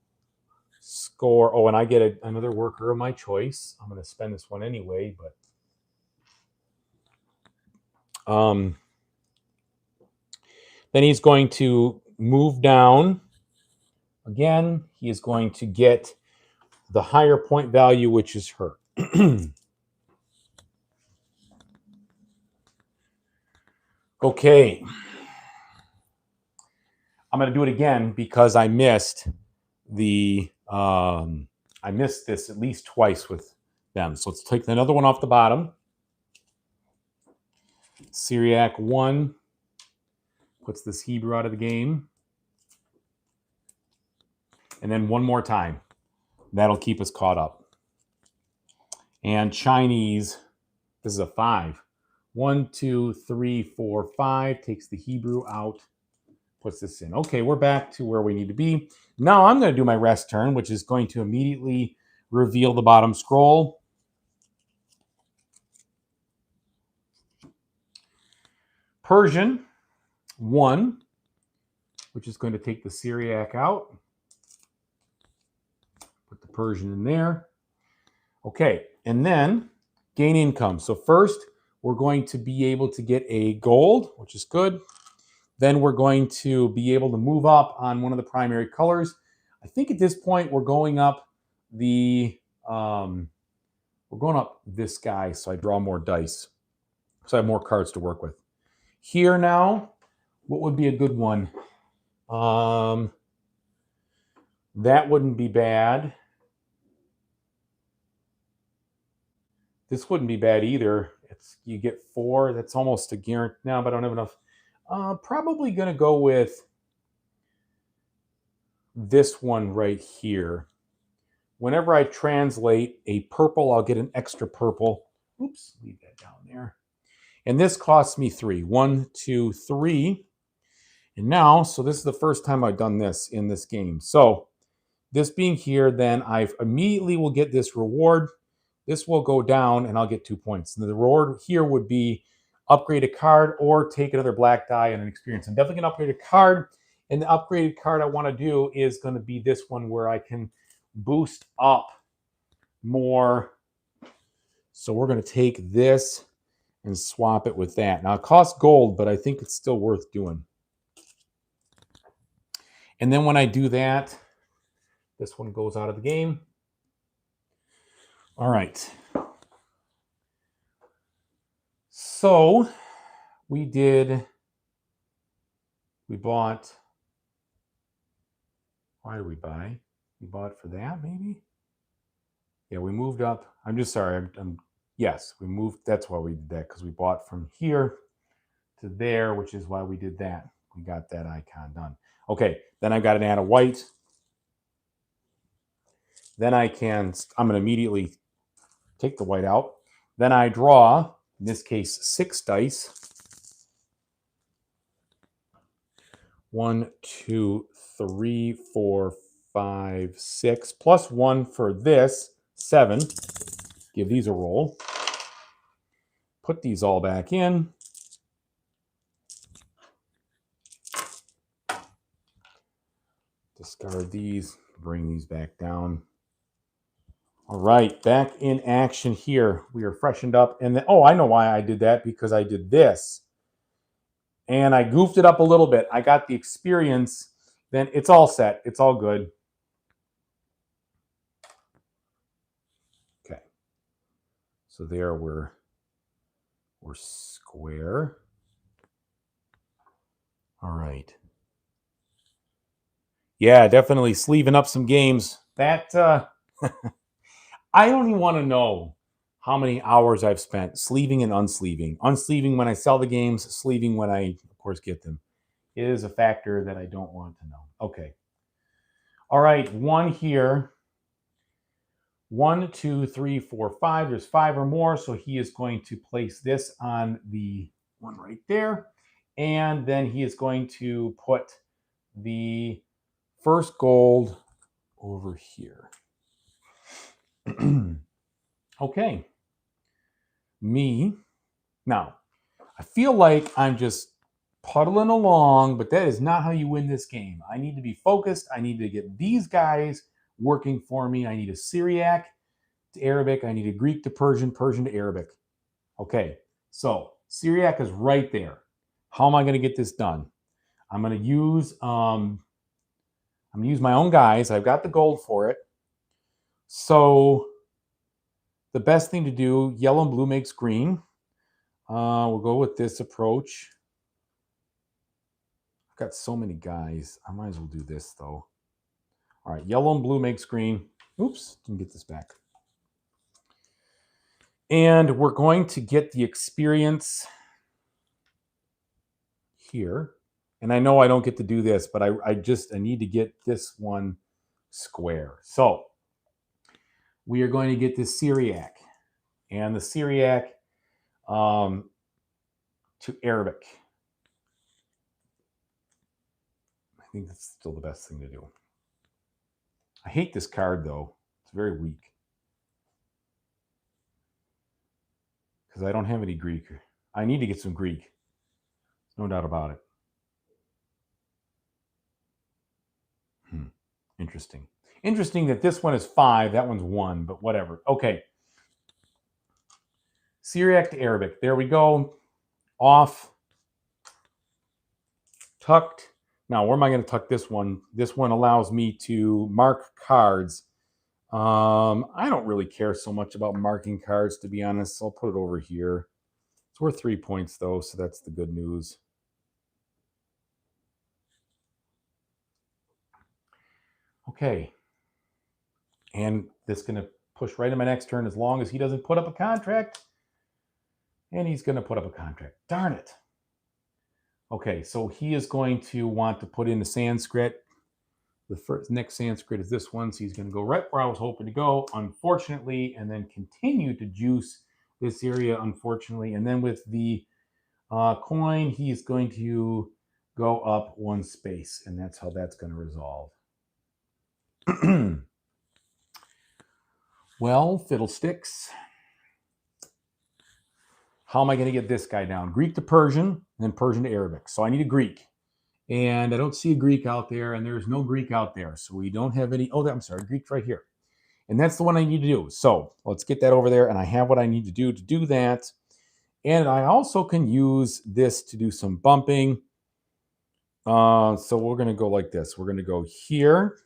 score. Oh, and I get another worker of my choice. I'm going to spend this one anyway, but then he's going to move down. Again, he is going to get the higher point value, which is her. Okay. I'm going to do it again because I missed I missed this at least twice with them. So let's take another one off the bottom. Syriac 1 puts this Hebrew out of the game. And then one more time. That'll keep us caught up. And Chinese, this is a 5. 1, 2, 3, 4, 5. Takes the Hebrew out. Puts this in. Okay, we're back to where we need to be. Now I'm going to do my rest turn, which is going to immediately reveal the bottom scroll. Persian 1, which is going to take the Syriac out. Put the Persian in there. Okay, and then gain income. So first, we're going to be able to get a gold, which is good. Then we're going to be able to move up on one of the primary colors. I think at this point we're going up this guy, so I draw more dice. So I have more cards to work with. Here now, what would be a good one? That wouldn't be bad. This wouldn't be bad either. You get 4. That's almost a guarantee. No, but I don't have enough. Probably going to go with this one right here. Whenever I translate a purple, I'll get an extra purple. Oops, leave that down there. And this costs me 3. 1, 2, 3. And now, so this is the first time I've done this in this game. So this being here, then I immediately will get this reward. This will go down and I'll get 2 points. And the reward here would be upgrade a card or take another black die and an experience. I'm definitely going to upgrade a card. And the upgraded card I want to do is going to be this one where I can boost up more. So we're going to take this and swap it with that. Now it costs gold, but I think it's still worth doing. And then when I do that, this one goes out of the game. All right. So we bought, why did we buy? We bought for that maybe? Yeah, we moved up. I'm just sorry. Yes, we moved. That's why we did that, because we bought from here to there, which is why we did that. We got that icon done. Okay, then I've got an add a white. Then I'm going to immediately take the white out. Then I draw, in this case, 6 dice. 1, 2, 3, 4, 5, 6, plus 1 for this, 7. Give these a roll. Put these all back in. Discard these, bring these back down. All right, back in action here. We are freshened up. And then, oh, I know why I did that, because I did this. And I goofed it up a little bit. I got the experience. Then it's all set. It's all good. Okay. So there we're square. All right. Yeah, definitely sleeving up some games. That I don't even want to know how many hours I've spent sleeving and unsleeving. Unsleeving when I sell the games, sleeving when I, of course, get them. It is a factor that I don't want to know. Okay. All right, 1 here. 1, 2, 3, 4, 5. There's 5 or more, so he is going to place this on the one right there. And then he is going to put the first gold over here. Okay. Me. Now, I feel like I'm just puddling along, but that is not how you win this game. I need to be focused. I need to get these guys working for me. I need a Syriac to Arabic. I need a Greek to Persian, Persian to Arabic. Okay, so Syriac is right there. How am I going to get this done? I'm going to use my own guys. I've got the gold for it. So the best thing to do, yellow and blue makes green. We'll go with this approach. I've got so many guys. I might as well do this, though. All right, yellow and blue makes green. Oops, didn't get this back. And we're going to get the experience here. And I know I don't get to do this, but I need to get this one square. So we are going to get this Syriac. And the Syriac to Arabic. I think that's still the best thing to do. I hate this card, though. It's very weak. Because I don't have any Greek. I need to get some Greek. No doubt about it. Interesting. Interesting that this one is 5. That one's 1, but whatever. Okay. Syriac to Arabic. There we go. Off. Tucked. Now, where am I going to tuck this one? This one allows me to mark cards. I don't really care so much about marking cards, to be honest. So I'll put it over here. It's worth 3 points, though, so that's the good news. Okay. And this is going to push right in my next turn as long as he doesn't put up a contract. And he's going to put up a contract. Darn it. Okay, so he is going to want to put in the Sanskrit. The next Sanskrit is this one, so he's going to go right where I was hoping to go, unfortunately, and then continue to juice this area, unfortunately. And then with the coin, he's going to go up 1 space, and that's how that's going to resolve. Well, fiddlesticks. How am I going to get this guy down? Greek to Persian, and then Persian to Arabic. So I need a Greek. And I don't see a Greek out there, and there's no Greek out there. So we don't have any. Oh, I'm sorry, Greek's right here. And that's the one I need to do. So let's get that over there, and I have what I need to do that. And I also can use this to do some bumping. So we're going to go like this. We're going to go here.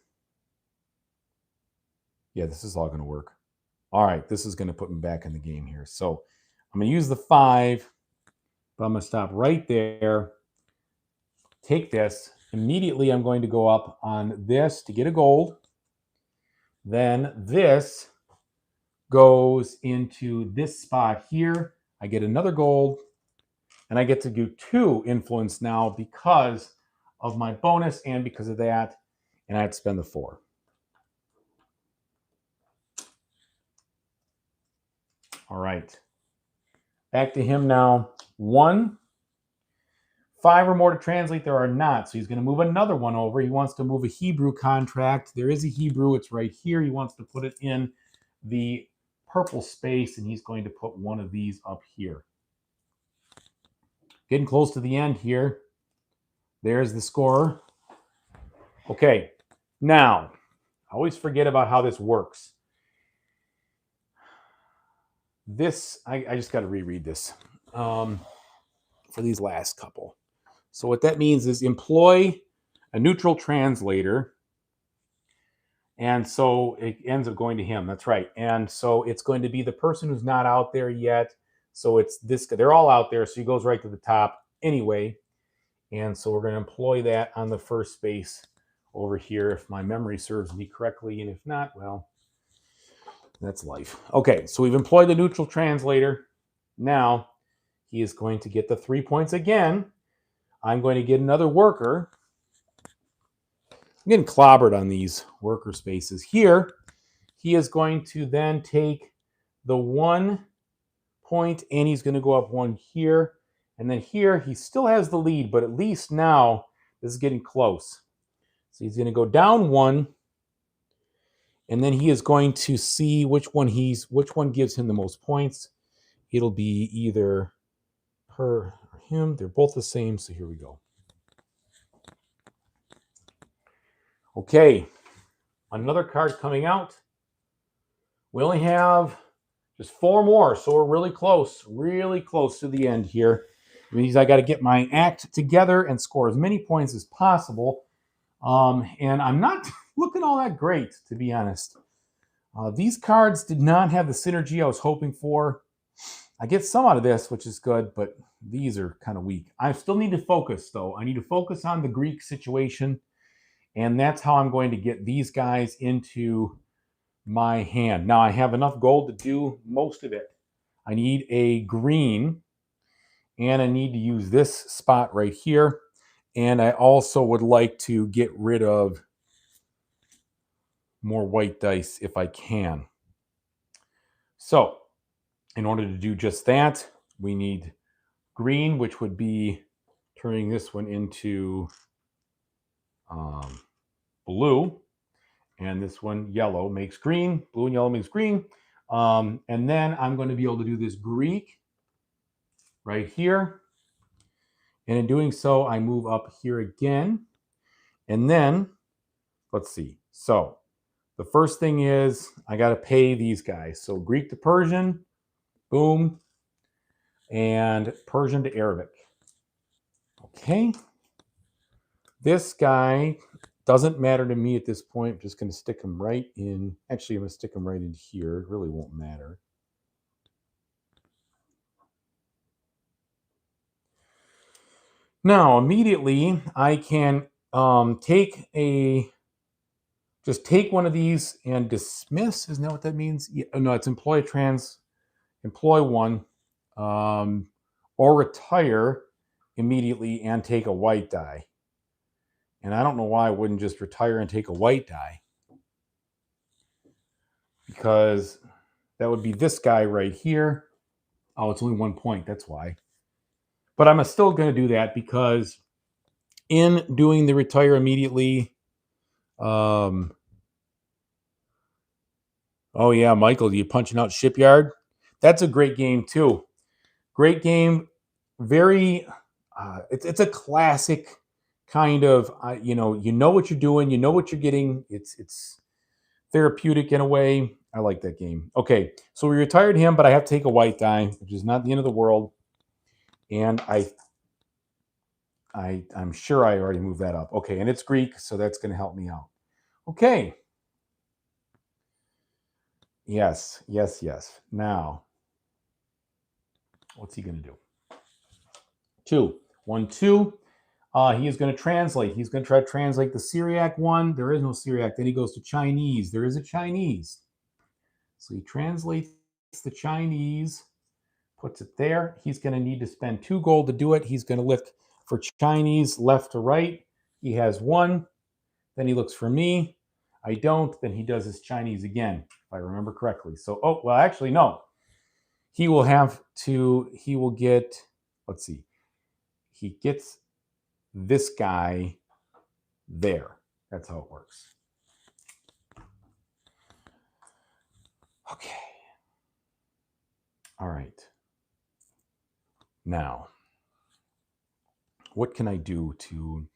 Yeah, this is all going to work. All right, this is going to put me back in the game here. So I'm going to use the 5, but I'm going to stop right there. Take this. Immediately, I'm going to go up on this to get a gold. Then this goes into this spot here. I get another gold, and I get to do 2 influence now because of my bonus and because of that, and I had to spend the 4. All right. Back to him now. 1, 5 or more to translate, there are not. So he's going to move another one over. He wants to move a Hebrew contract. There is a Hebrew. It's right here. He wants to put it in the purple space, and he's going to put one of these up here. Getting close to the end here. There's the scorer. Okay, now, I always forget about how this works. This, I just got to reread this for these last couple. So what that means is employ a neutral translator. And so it ends up going to him. That's right. And so it's going to be the person who's not out there yet. So it's this guy. They're all out there. So he goes right to the top anyway. And so we're going to employ that on the first space over here, if my memory serves me correctly. And if not, well, that's life. Okay, so we've employed the neutral translator. Now he is going to get the 3 points again. I'm going to get another worker. I'm getting clobbered on these worker spaces. Here, he is going to then take the 1 point and he's going to go up 1 here. And then here, he still has the lead, but at least now this is getting close. So he's going to go down 1. And then he is going to see which one gives him the most points. It'll be either her or him. They're both the same. So here we go. Okay, another card coming out. We only have just 4 more, so we're really close to the end here. It means I got to get my act together and score as many points as possible. And I'm not looking all that great, to be honest. These cards did not have the synergy I was hoping for. I get some out of this, which is good, but these are kind of weak. I still need to focus, though. I need to focus on the Greek situation. And that's how I'm going to get these guys into my hand. Now, I have enough gold to do most of it. I need a green, and I need to use this spot right here. And I also would like to get rid of more white dice if I can. So, in order to do just that, we need green, which would be turning this one into blue, and this one yellow makes green. Blue and yellow makes green. And then I'm going to be able to do this Greek right here. And in doing so, I move up here again. And then, let's see. So the first thing is I got to pay these guys. So Greek to Persian, boom, and Persian to Arabic. Okay. This guy doesn't matter to me at this point. I'm just going to stick him right in. Actually, I'm going to stick him right in here. It really won't matter. Now, immediately, I can take one of these and dismiss. Isn't that what that means? Yeah, no, it's employ one, or retire immediately and take a white die. And I don't know why I wouldn't just retire and take a white die, because that would be this guy right here. Oh, it's only 1 point. That's why. But I'm still going to do that because in doing the retire immediately, oh yeah, Michael, you punching out Shipyard? That's a great game too. Great game. Very, it's a classic kind of, you know what you're doing, you know what you're getting. It's therapeutic in a way. I like that game. Okay, so we retired him, but I have to take a white die, which is not the end of the world. And I'm sure I already moved that up. Okay, and it's Greek, so that's going to help me out. Okay. Yes. Now, what's he going to do? 2. 1, 2. He is going to translate. He's going to try to translate the Syriac one. There is no Syriac. Then he goes to Chinese. There is a Chinese. So he translates the Chinese, puts it there. He's going to need to spend 2 gold to do it. He's going to lift for Chinese left to right. He has 1. Then he looks for me. I don't. Then he does his Chinese again, if I remember correctly. So, oh, well, actually, no. He will get, let's see. He gets this guy there. That's how it works. Okay. All right. Now, what can I do to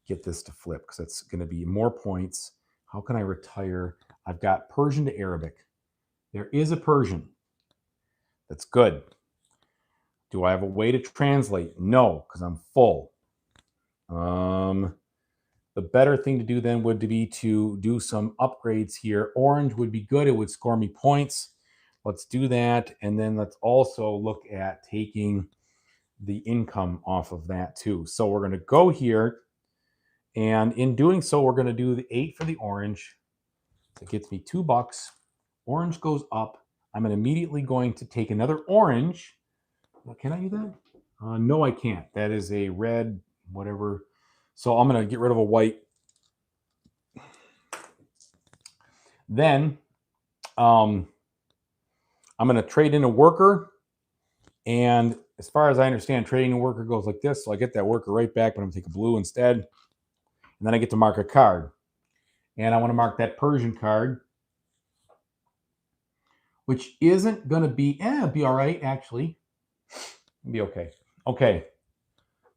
get this to flip? Because that's going to be more points. How can I retire? I've got Persian to Arabic. There is a Persian. That's good. Do I have a way to translate? No, because I'm full. The better thing to do then would be to do some upgrades here. Orange would be good. It would score me points. Let's do that. And then let's also look at taking the income off of that too. So we're going to go here. And in doing so, we're going to do the 8 for the orange. That gets me $2. Orange goes up. I'm immediately going to take another orange. Can I do that? No, I can't. That is a red, whatever. So I'm going to get rid of a white. Then I'm going to trade in a worker. And as far as I understand, trading a worker goes like this. So I get that worker right back, but I'm going to take a blue instead. And then I get to mark a card. And I want to mark that Persian card, which isn't going to be, it'd be all right, actually. It'd be okay. Okay.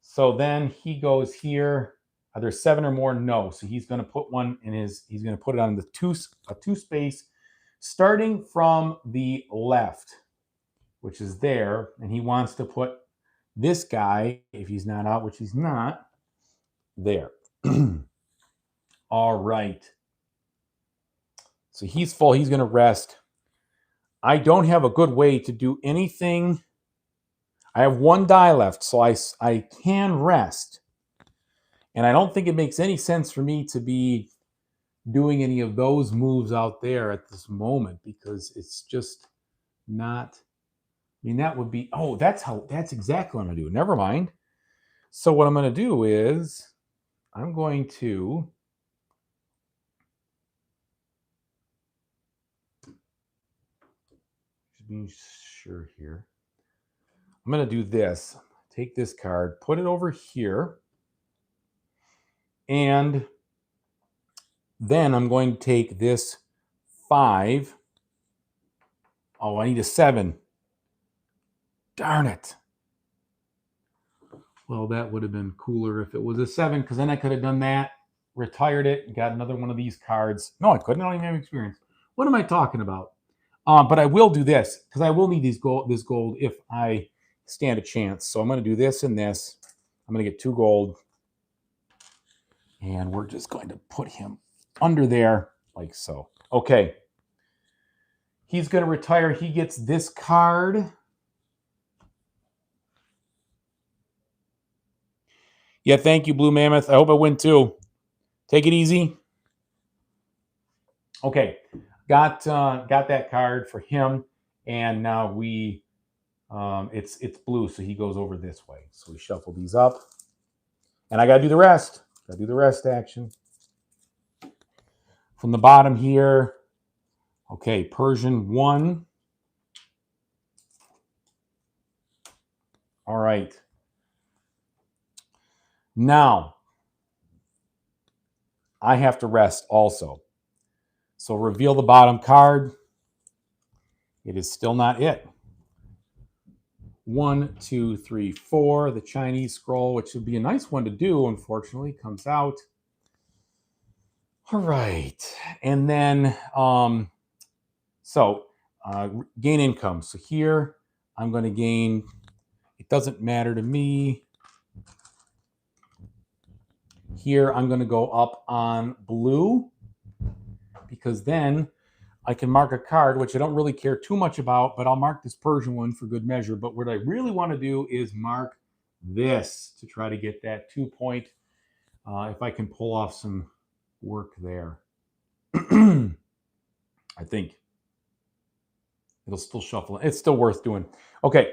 So then he goes here. Are there 7 or more? No. So he's going to put one in his, he's going to put it on the two space, starting from the left, which is there. And he wants to put this guy, if he's not out, which he's not, there. All right. So he's full. He's going to rest. I don't have a good way to do anything. I have 1 die left, so I can rest. And I don't think it makes any sense for me to be doing any of those moves out there at this moment, because it's just not, I mean, that would be, oh, that's exactly what I'm going to do. Never mind. So what I'm going to do is I'm going to just being sure here. I'm going to do this. Take this card, put it over here. And then I'm going to take this 5. Oh, I need a 7. Darn it. Well, that would have been cooler if it was a 7, because then I could have done that, retired it, and got another one of these cards. No, I couldn't. I don't even have experience. What am I talking about? But I will do this, because I will need this gold if I stand a chance. So I'm going to do this and this. I'm going to get 2 gold. And we're just going to put him under there like so. Okay. He's going to retire. He gets this card. Yeah, thank you, Blue Mammoth. I hope I win too. Take it easy. Okay. Got that card for him. And now we it's blue, so he goes over this way. So we shuffle these up. And I got to do the rest. Got to do the rest action. From the bottom here. Okay, Persian 1. All right. Now, I have to rest also. So reveal the bottom card. It is still not it. 1, 2, 3, 4. The Chinese scroll, which would be a nice one to do, unfortunately, comes out. All right. And then, gain income. So here, I'm going to gain, it doesn't matter to me. Here, I'm going to go up on blue, because then I can mark a card, which I don't really care too much about, but I'll mark this Persian one for good measure. But what I really want to do is mark this to try to get that 2 point, if I can pull off some work there. I think it'll still shuffle. It's still worth doing. Okay.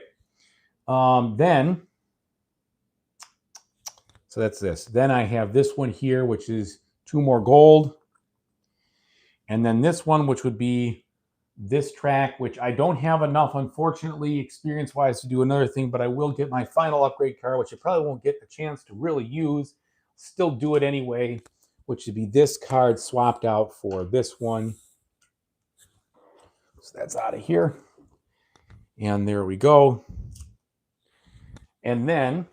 Then, so that's this. Then I have this one here, which is 2 more gold. And then this one, which would be this track, which I don't have enough, unfortunately, experience-wise to do another thing, but I will get my final upgrade card, which I probably won't get a chance to really use. Still do it anyway, which would be this card swapped out for this one. So that's out of here. And there we go. And then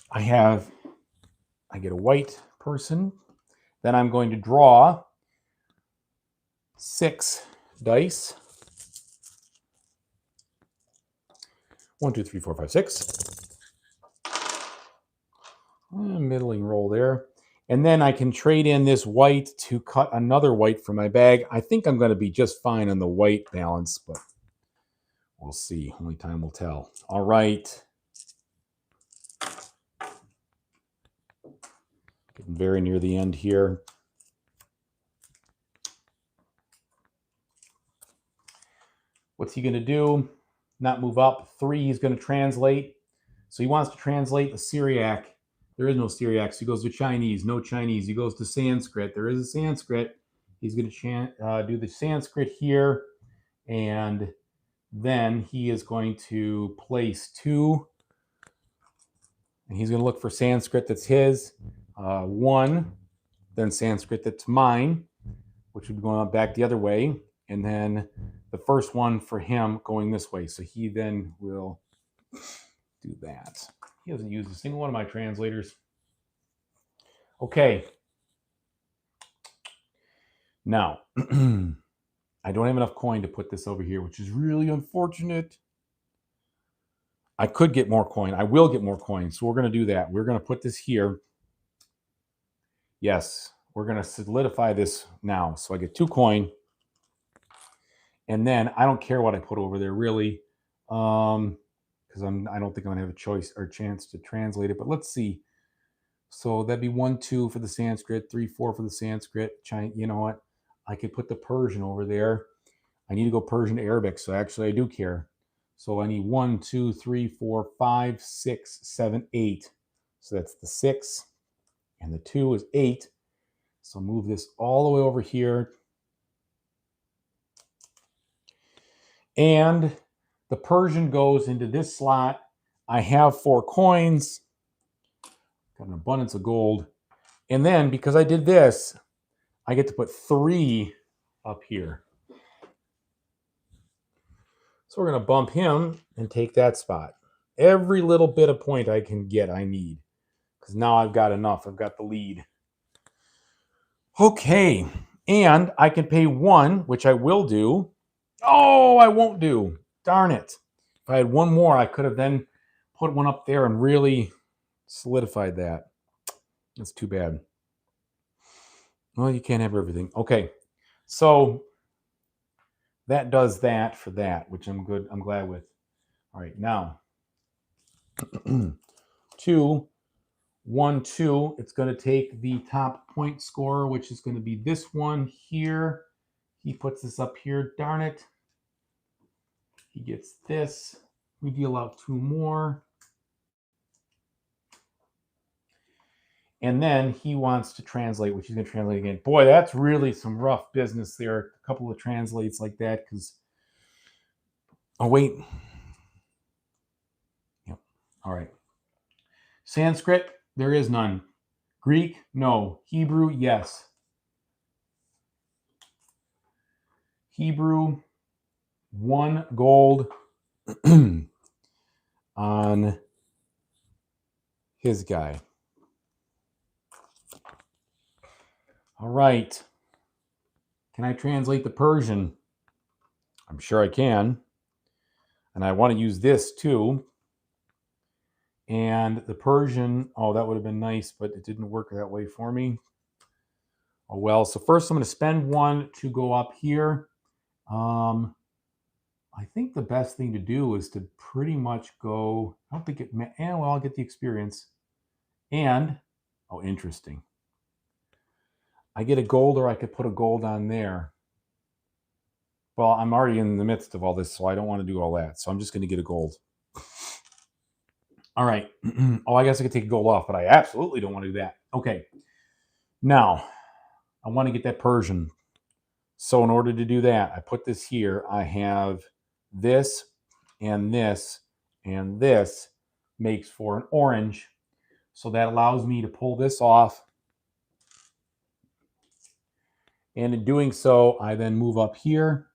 I get a white person. Then I'm going to draw 6 dice. 1, 2, 3, 4, 5, 6. Middling roll there. And then I can trade in this white to cut another white from my bag. I think I'm going to be just fine on the white balance, but we'll see. Only time will tell. All right. Getting very near the end here. What's he going to do? Not move up. 3, he's going to translate. So he wants to translate the Syriac. There is no Syriac, so he goes to Chinese. No Chinese. He goes to Sanskrit. There is a Sanskrit. He's going to do the Sanskrit here. And then he is going to place 2. And he's going to look for Sanskrit that's his. 1. Then Sanskrit that's mine, which would be going back the other way. And then the first one for him going this way. So he then will do that. He hasn't used a single one of my translators. Okay. Now, I don't have enough coin to put this over here, which is really unfortunate. I could get more coin. I will get more coin. So we're going to do that. We're going to put this here. Yes, we're going to solidify this now. So I get 2 coin. And then I don't care what I put over there, really. Because I don't think I'm going to have a choice or chance to translate it. But let's see. So that'd be 1, 2 for the Sanskrit, 3, 4 for the Sanskrit. You know what? I could put the Persian over there. I need to go Persian to Arabic, so actually I do care. So I need 1, 2, 3, 4, 5, 6, 7, 8. So that's the 6. And the 2 is 8. So move this all the way over here. And the Persian goes into this slot. I have 4 coins. Got an abundance of gold. And then, because I did this, I get to put 3 up here. So we're going to bump him and take that spot. Every little bit of point I can get, I need. Because now I've got enough. I've got the lead. Okay. And I can pay 1, which I will do. Oh, I won't do. Darn it. If I had 1 more, I could have then put 1 up there and really solidified that. That's too bad. Well, you can't have everything. Okay. So that does that for that, which I'm glad with. All right, now 2, 1, 2. It's going to take the top point scorer, which is going to be this one here. He puts this up here. Darn it. He gets this. We deal out 2 more. And then he wants to translate, which he's going to translate again. Boy, that's really some rough business there. A couple of translates like that because... Oh, wait. Yep. All right. Sanskrit, there is none. Greek, no. Hebrew, yes. Hebrew, 1 gold on his guy. All right. Can I translate the Persian? I'm sure I can. And I want to use this too. And the Persian, oh, that would have been nice, but it didn't work that way for me. Oh, well. So first I'm going to spend 1 to go up here. I think the best thing to do is to pretty much go, I don't think it, and well, I'll get the experience. And, oh, interesting. I get a gold, or I could put a gold on there. Well, I'm already in the midst of all this, so I don't want to do all that. So I'm just going to get a gold. All right. Oh, I guess I could take a gold off, but I absolutely don't want to do that. Okay. Now, I want to get that Persian. So in order to do that, I put this here. I have this and this and this makes for an orange. So that allows me to pull this off. And in doing so, I then move up here.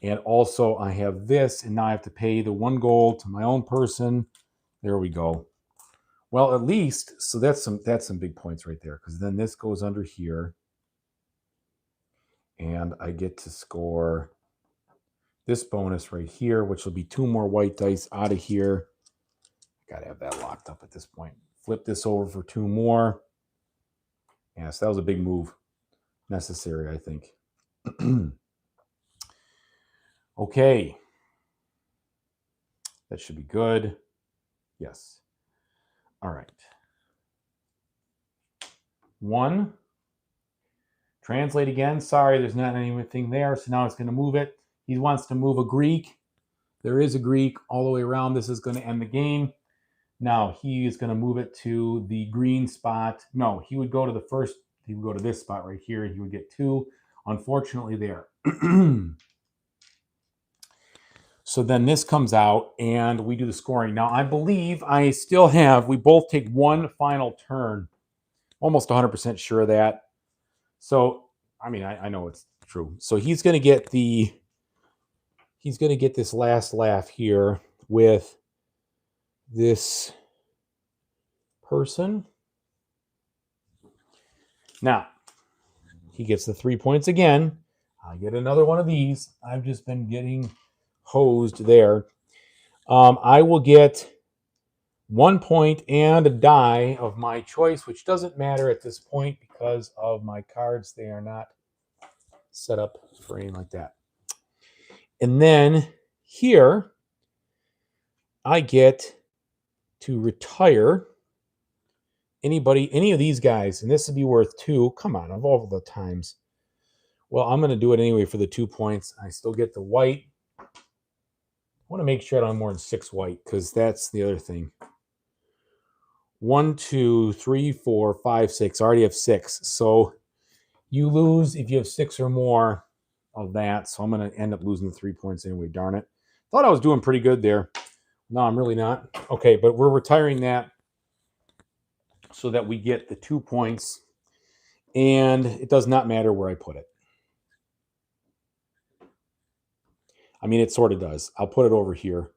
And also I have this, and now I have to pay the 1 gold to my own person. There we go. Well, at least, so that's some big points right there, because then this goes under here. And I get to score this bonus right here, which will be 2 more white dice out of here. Got to have that locked up at this point. Flip this over for 2 more. Yeah, so that was a big move. Necessary, I think. Okay. That should be good. Yes. All right. 1. Translate again. Sorry, there's not anything there. So now it's going to move it. He wants to move a Greek. There is a Greek all the way around. This is going to end the game. Now he is going to move it to the green spot. No, he would go to the first. He would go to this spot right here. He would get 2. Unfortunately, there. So then this comes out and we do the scoring. Now I believe I still have. We both take 1 final turn. Almost 100% sure of that. So I mean I know it's true. So he's going to get the. He's going to get this last laugh here with this person. Now, he gets the 3 points again. I get another one of these. I've just been getting hosed there. I will get 1 point and a die of my choice, which doesn't matter at this point because of my cards. They are not set up for anything like that. And then here, I get to retire any of these guys, and this would be worth 2. Come on, of all the times. Well, I'm going to do it anyway for the 2 points. I still get the white. I want to make sure I don't have more than 6 white, because that's the other thing. 1, 2, 3, 4, 5, 6. I already have 6. So you lose if you have 6 or more of that. So I'm going to end up losing the 3 points anyway. Darn it. Thought I was doing pretty good there. No, I'm really not. Okay, but we're retiring that so that we get the 2 points. And it does not matter where I put it. I mean, it sort of does. I'll put it over here.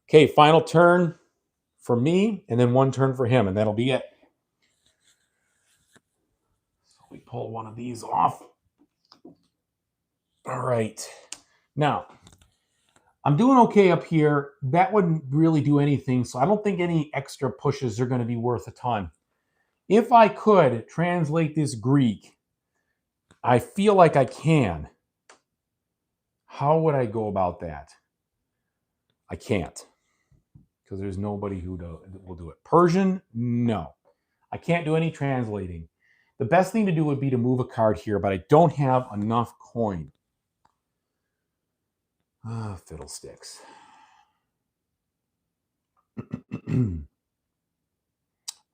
Okay, final turn for me, and then 1 turn for him, and that'll be it. So we pull one of these off. All right. Now, I'm doing okay up here. That wouldn't really do anything, so I don't think any extra pushes are going to be worth a ton. If I could translate this Greek, I feel like I can. How would I go about that? I can't, because there's nobody who will do it. Persian, no. I can't do any translating. The best thing to do would be to move a card here, but I don't have enough coin. Ah, fiddlesticks.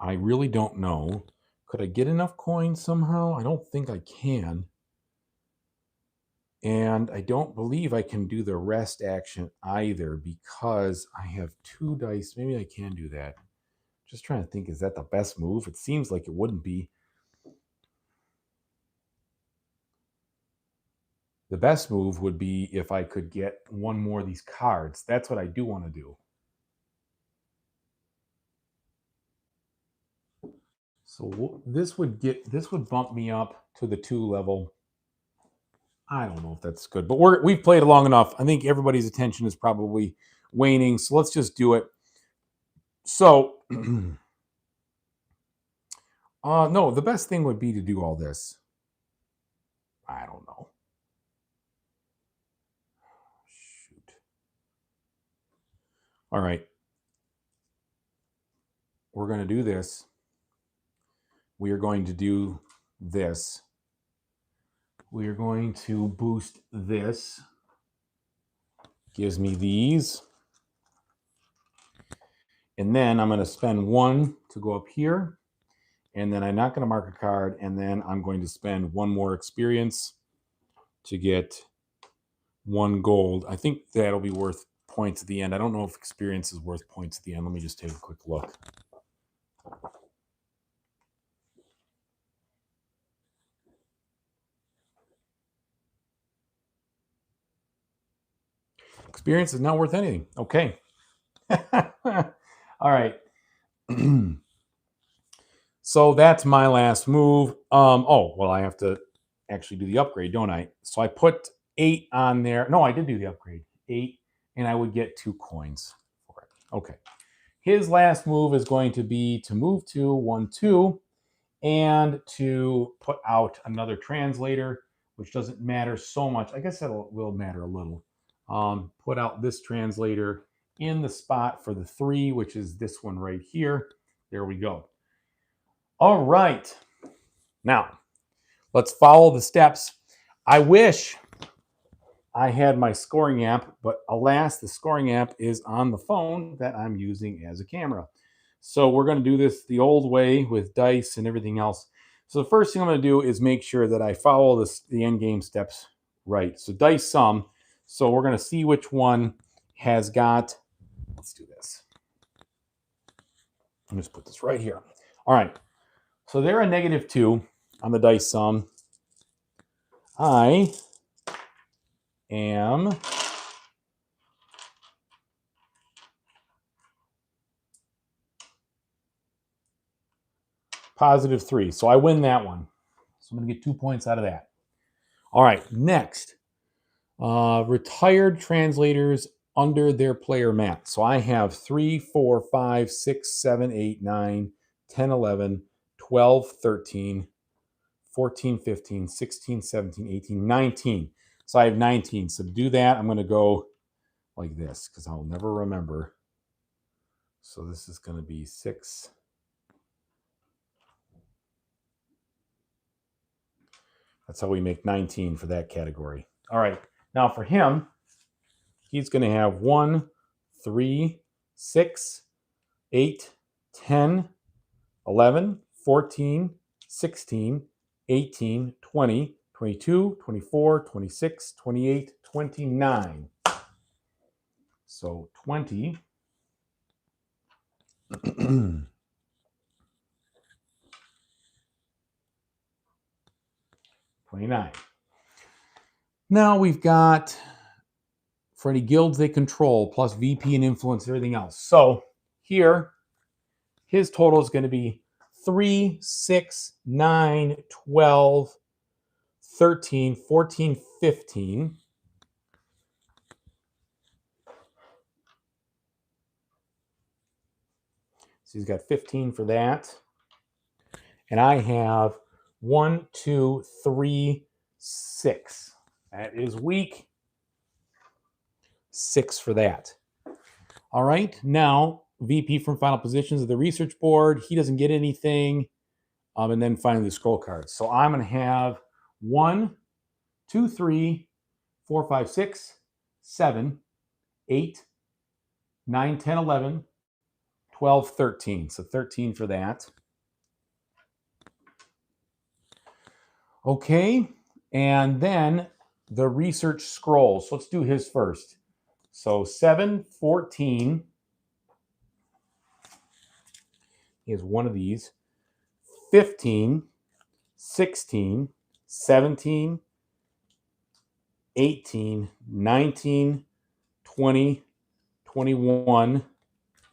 I really don't know. Could I get enough coins somehow? I don't think I can. And I don't believe I can do the rest action either because I have 2 dice. Maybe I can do that. Just trying to think, is that the best move? It seems like it wouldn't be. The best move would be if I could get 1 more of these cards. That's what I do want to do. So this would bump me up to the 2 level. I don't know if that's good, but we've played long enough. I think everybody's attention is probably waning, so let's just do it. So, no, the best thing would be to do all this. I don't know. Shoot. All right. We're going to do this. We are going to do this. We are going to boost this. Gives me these. And then I'm going to spend 1 to go up here. and then I'm not going to mark a card, and then I'm going to spend one more experience to get 1 gold. I think that'll be worth points at the end. I don't know if experience is worth points at the end. Let me just take a quick look. Experience is not worth anything. Okay. All right. So that's my last move. Oh, well, I have to actually do the upgrade, don't I? So I put 8 on there. No, I did do the upgrade. 8, and I would get 2 coins for it. Okay. His last move is going to be to move to 1, 2, and to put out another translator, which doesn't matter so much. I guess that will matter a little. Put out this translator in the spot for the 3, which is this one right here. There we go. All right. Now, let's follow the steps. I wish I had my scoring app, but alas, the scoring app is on the phone that I'm using as a camera. So we're going to do this the old way with dice and everything else. So the first thing I'm going to do is make sure that I follow the end game steps right. So dice sum. So we're going to see which one has got, let's do this. Let me just put this right here. All right. So they're a -2 on the dice sum. I am +3. So I win that one. So I'm going to get 2 points out of that. All right, next. Retired translators under their player mat. So I have 3, 4, 5, 6, 7, 8, 9, 10, 11, 12, 13, 14, 15, 16, 17, 18, 19. So I have 19. So to do that, I'm going to go like this because I'll never remember. So this is going to be 6. That's how we make 19 for that category. All right. Now for him, he's going to have 1, 3, 6, 8, 10, 11, 14, 16, 18, 20, 22, 24, 26, 28, 29. So 20. 29. Now we've got for any guilds they control, plus VP and influence and everything else. So here, his total is going to be 3, 6, 9, 12, 13, 14, 15. So he's got 15 for that. And I have 1, 2, 3, 6. That is weak. 6 for that. All right. Now, VP from final positions of the research board. He doesn't get anything. And then finally the scroll cards. So I'm going to have 1, 2, 3, 4, 5, 6, 7, 8, 9, 10, 11, 12, 13. So 13 for that. Okay. And then the research scrolls. So let's do his first. So 7, 14 is one of these. 15, 16, 17, 18, 19, 20, 21,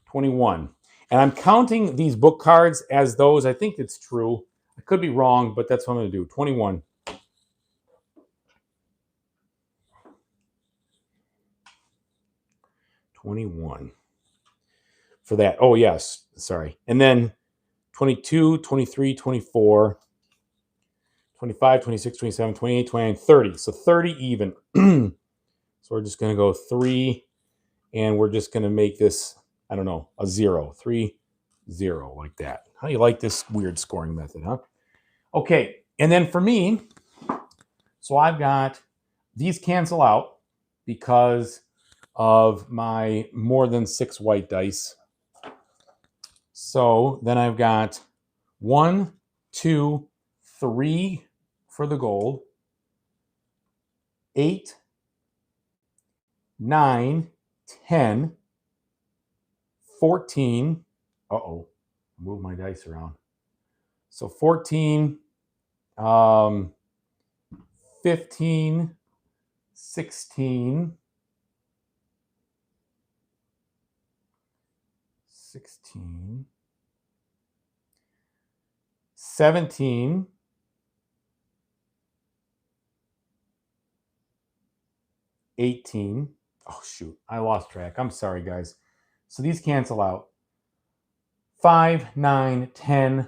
21. And I'm counting these book cards as those. I think it's true. I could be wrong, but that's what I'm going to do. 21. 21 for that. Oh, yes. Sorry. And then 22, 23, 24, 25, 26, 27, 28, 29, 30. So 30 even. So we're just going to go 3, and we're just going to make this, I don't know, a 0. 3, 0, like that. How do you like this weird scoring method, huh? Okay. And then for me, so I've got, these cancel out because of my more than 6 white dice. So then I've got 1, 2, 3 for the gold. 8, 9, 10, 14. Uh-oh, move my dice around. So 14, 15, 16, 17, 18. Oh, shoot. I lost track. I'm sorry, guys. So these cancel out. 5, 9, 10,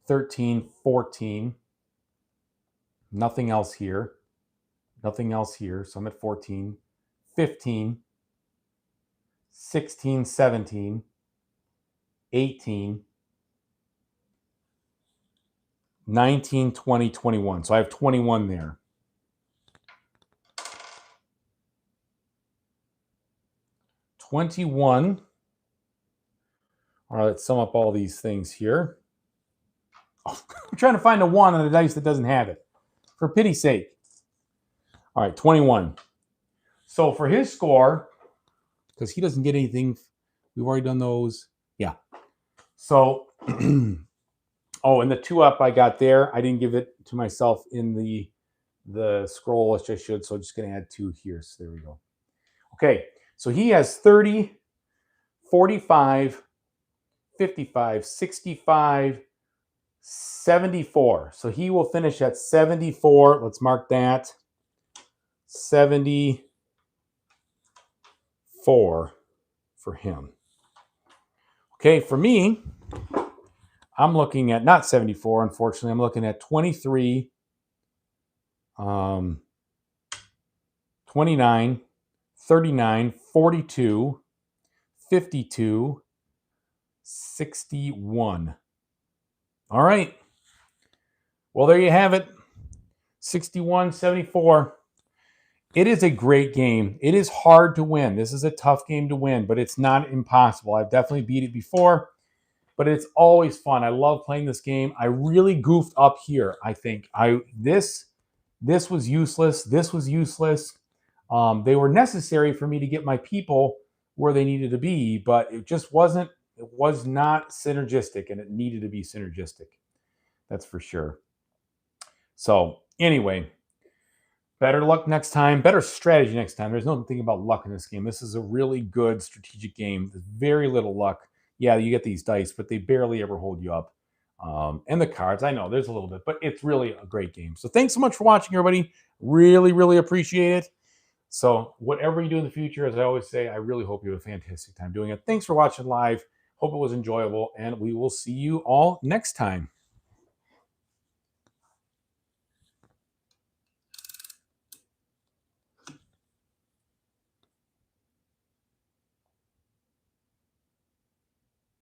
13, 14. Nothing else here. Nothing else here. So I'm at 14. 15, 16, 17, 18, 19, 20, 21. So I have 21 there. All right, let's sum up all these things here. Oh, I'm trying to find a 1 on the dice that doesn't have it. For pity's sake. All right, 21. So for his score, because he doesn't get anything, we've already done those. Yeah. So, oh, and the 2 up I got there, I didn't give it to myself in the scroll, which I should, so I'm just going to add 2 here. So there we go. Okay, so he has 30, 45, 55, 65, 74. So he will finish at 74. Let's mark that. 74 for him. Okay, for me, I'm looking at not 74, unfortunately. I'm looking at 23, 29, 39, 42, 52, 61. All right. Well, there you have it. 61, 74. It is a great game. It is hard to win. This is a tough game to win, but it's not impossible. I've definitely beat it before, but it's always fun. I love playing this game. I really goofed up here, I think. This was useless. This was useless. They were necessary for me to get my people where they needed to be, but it just wasn't. It was not synergistic, and it needed to be synergistic. That's for sure. So anyway, better luck next time. Better strategy next time. There's nothing about luck in this game. This is a really good strategic game. There's very little luck. Yeah, you get these dice, but they barely ever hold you up. And the cards, I know there's a little bit, but it's really a great game. So thanks so much for watching, everybody. Really, really appreciate it. So whatever you do in the future, as I always say, I really hope you have a fantastic time doing it. Thanks for watching live. Hope it was enjoyable, and we will see you all next time.